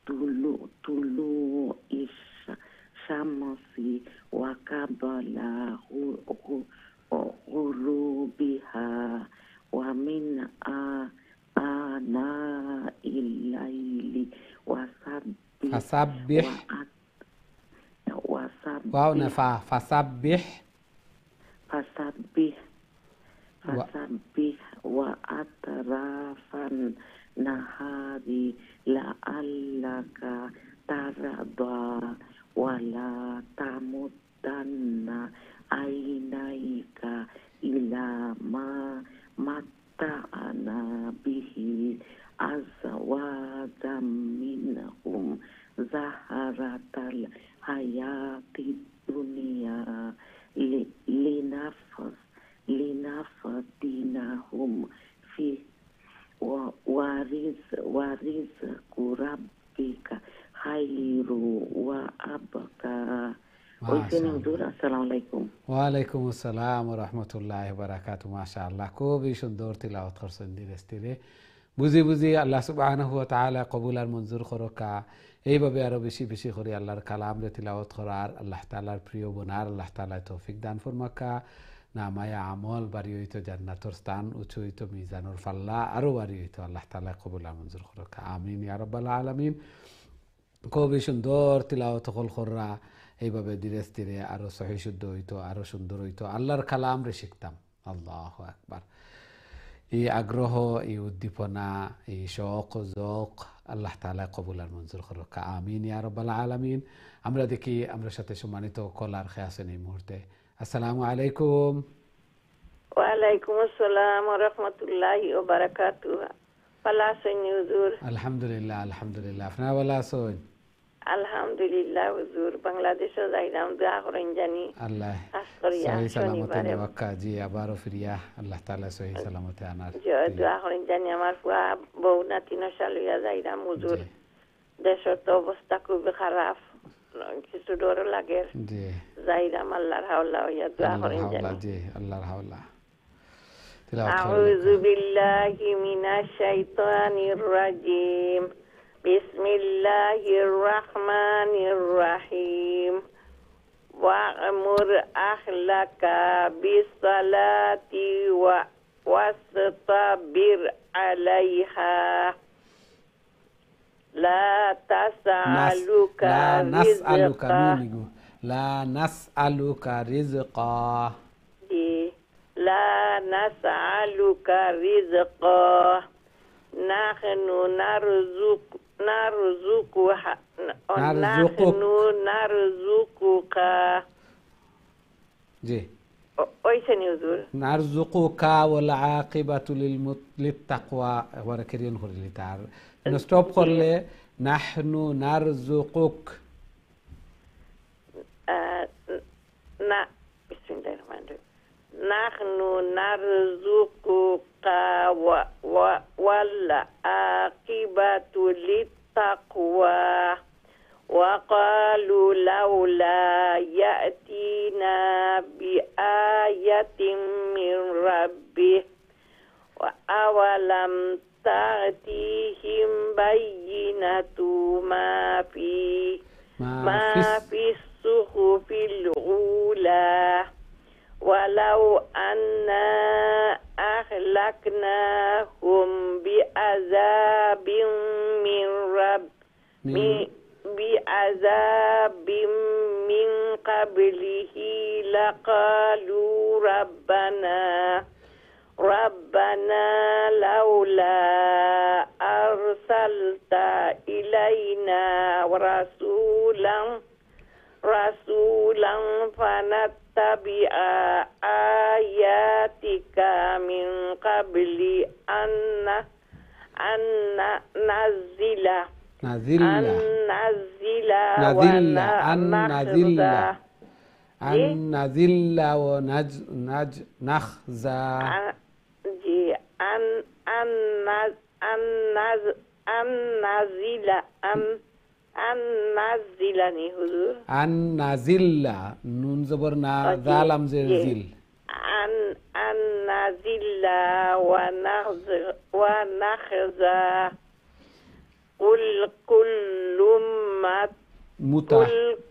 তুলু শামসি ওয়া কাবলা গুরুবিহা ওয়া মিন আনা ইল্লাইলি ফাসাব্বিহ واو نفع فسبح وأطراف النهار لعلك ترضى ولا تمدن عينيك إلى ما متعنا به أزواجا منهم زهرة الحياة الدنيا لنفتنهم فيه ورزق ربك খাইরু ওয়া আবকা। ওইখানে হুজুর আসসালামু আলাইকুম। ওয়ালাইকুম আসসালাম ওয়া রাহমাতুল্লাহি ওয়া বারাকাতুহু। মাশাআল্লাহ, খুবই সুন্দর তিলাওয়াত করছেন ধীরে স্থিরে, বুঝি বুঝি। আল্লাহ সুবহানাহু ওয়া তাআলা কবুল আর মঞ্জুর করকা। এইভাবে আরো বেশি বেশি করে আল্লাহর কালাম রে তিলাওয়াত করার, আল্লাহ তাআলার প্রিয় বনার আল্লাহ তাআলা তৌফিক দান ফরমাকা। নামায়া আমল বাড়ি হইতো, জান্নাতের স্থান উঁচু হইতো, মিজানুর ফাল্লা আরো বাড়ি হইতো। আল্লাহ তাআলা কবুল আর মঞ্জুর করকা, আমিন ইয়া রাব্বাল আলামিন। খুবই সুন্দর তিলাওয়াত কররা। এইভাবে ধীরে স্থিরে আরো সহি শুদ্ধ হইতো, আরো সুন্দর হইতো, আল্লাহর কালাম রে শিখতাম। আল্লাহু আকবার। এই আগ্রহ, এই উদ্দীপনা, এই শৌক জৌক আল্লাহ তাআলা কবুল আর মঞ্জুর করুক, আমিন ইয়া রাব্বাল আলামিন। আমরা দেখি আমরা সাথে সম্মানিত কলার খেয়ে আছেন এই মুহূর্তে। আসসালামু আলাইকুম। ওয়ালাইকুম আসসালাম ওয়া রাহমাতুল্লাহি ওয়া বারাকাতুহু। ভালো আছেন হুজুর? আলহামদুলিল্লাহ আলহামদুলিল্লাহ। আপনারা ভালো আছেন? আলহামদুলিল্লাহ হুজুর। বাংলাদেশে যাইলাম, দোয়া করেন জানি আল্লাহ আসরিয়া সহি সালামতে শনিবারে নেওয়াক্কা। জি, আবারও ফিরিয়া আল্লাহ তাআলা সহি সালামতে আনার দোয়া করেন জানি। আমার ফুয়া বউ নাতি নশা লইয়া যাইলাম হুজুর। দেশের তো অবস্থা খুবই খারাপ, কিছু ডর লাগে। জি, যাইলাম, আল্লাহর হাওলা হইয়া দোয়া করেন জানি। জি, আল্লাহর হাওলা। আউযু বিল্লাহি মিনাশ শাইতানির রাজিম। বিসমিল্লাহির রহমানির রহিম। ওয়া'মুর আহলাকা বিসসালাতি ওয়াসতাবির আলাইহা। লা তাসআলুকা রিজকা। লা নাসআলুকা রিজকা। নাহনু নারযুকুকা। জি, ওইখানে হুজুর। নারযুকুকা ওয়াল আকিবাতু লিত্তাকওয়া। একবার ক্লিয়ার করে নিতে, আর স্টপ করলে নাহনু নারযুকুক। না, বিসমিল্লাহির রহমানির রহিম। নাহনু নারযুকুকা ওয়াল আকিবাতু লিত্তাকওয়া। وقالوا لولا يأتينا بآية من ربه أولم تأتيهم بينة ما في الصحف الأولى ولو أنا أهلكناهم بعذاب من قبله لقالوا ربنا لولا أرسلت إلينا رسولا فنتبع آياتك من قبل أن ننزل নুন জবর না, জাল আমজের জিল। قل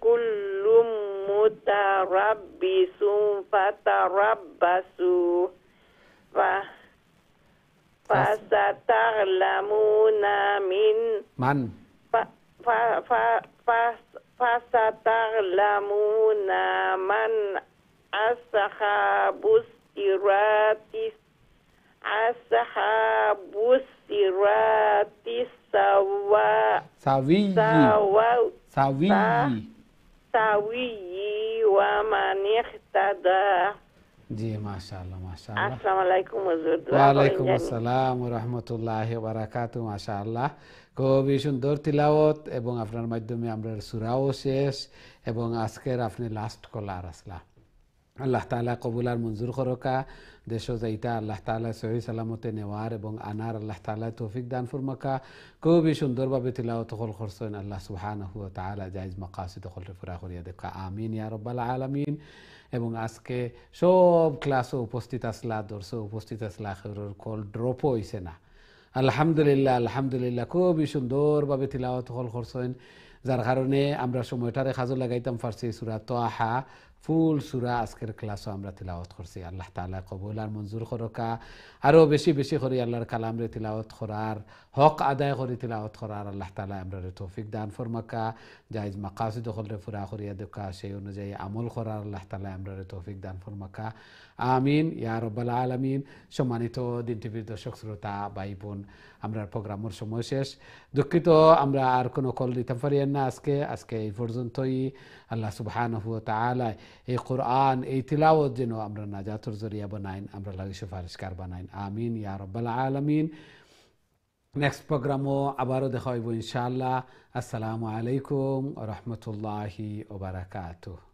كل متربص فتربصوا فستعلمون فستعلمون من أصحاب الصراط سوي ومن اهتدى। জি, মাশাআল্লাহ মাশাআল্লাহ। আসসালামু আলাইকুম হুজুর। ওয়ালাইকুম আসসালাম ওয়া রাহমাতুল্লাহি ওয়া বারাকাতুহু। মাশাআল্লাহ, খুবই সুন্দর তিলাওয়াত, এবং আপনার মাধ্যমে আমরা সূরাও শেষ, এবং আজকের আপনি লাস্ট কলার আসলা। আল্লাহ তাআলা কবুল আর মঞ্জুর করকা দেশ যাইতা আল্লাহ তাআলা সহি সালামতে নেওয়ার এবং আনার আল্লাহ তাআলা তৌফিক দান ফরমাকা খুবই সুন্দরভাবে তিলাওয়াত করছেন আল্লাহ সুবহানাহু ওয়া তাআলা জায়েজ মাকাসিদ কলরে পুরা করিয়া দেখা আমিন ইয়া রাব্বাল আলামিন। এবং আজকে সব ক্লাসে উপস্থিত আসলা দর্শে উপস্থিত আসলা আখিরুর কল ড্রপ হইছে না আলহামদুলিল্লাহ আলহামদুলিল্লাহ খুবই সুন্দরভাবে তিলাওয়াত করছেন যার কারণে আমরা সময়টারে কাজে লাগাইতাম পারছি সূরা তাহা ফুল সূরা আজকের ক্লাসও আমরা তিলাওয়াত করছি আল্লাহ তাআলা কবুল আর মঞ্জুর করকা আরো বেশি বেশি করে আল্লাহর কালামরে তিলাওয়াত করার হক আদায় করে তিলাওয়াত করার আল্লাহ তাআলা আমরারে তৌফিক দান ফরমাকা জায়েজ মাকাসিদ কলরে পুরা করিয়া দেখা সেই অনুযায়ী আমল করার আল্লাহ তাআলা আমরারে তৌফিক দান ফরমাকা আমিন ইয়া রাব্বাল আলামিন। সম্মানিত দিন টিভির দর্শক শ্রোতা ভাই বোন আমরা প্রোগ্রামের সময় শেষ দুঃখিত আমরা আর কোনো কল দিতে পারি না আজকে এই পর্যন্তই। আল্লাহ সুবহানাহু ওয়া তাআলা এই কোরআন এই তিলাওয়াত যেন আমরা নাজাতের জরিয়া বানাইন আমরা লাগি সুপারিশকার বানাইন আমিন ইয়া রাব্বাল আলামিন। নেক্সট প্রোগ্রামও আবারও দেখা হইব ইনশাআল্লাহ। আসসালামু আলাইকুম ওয়া রাহমাতুল্লাহি ওয়া বারাকাতুহু।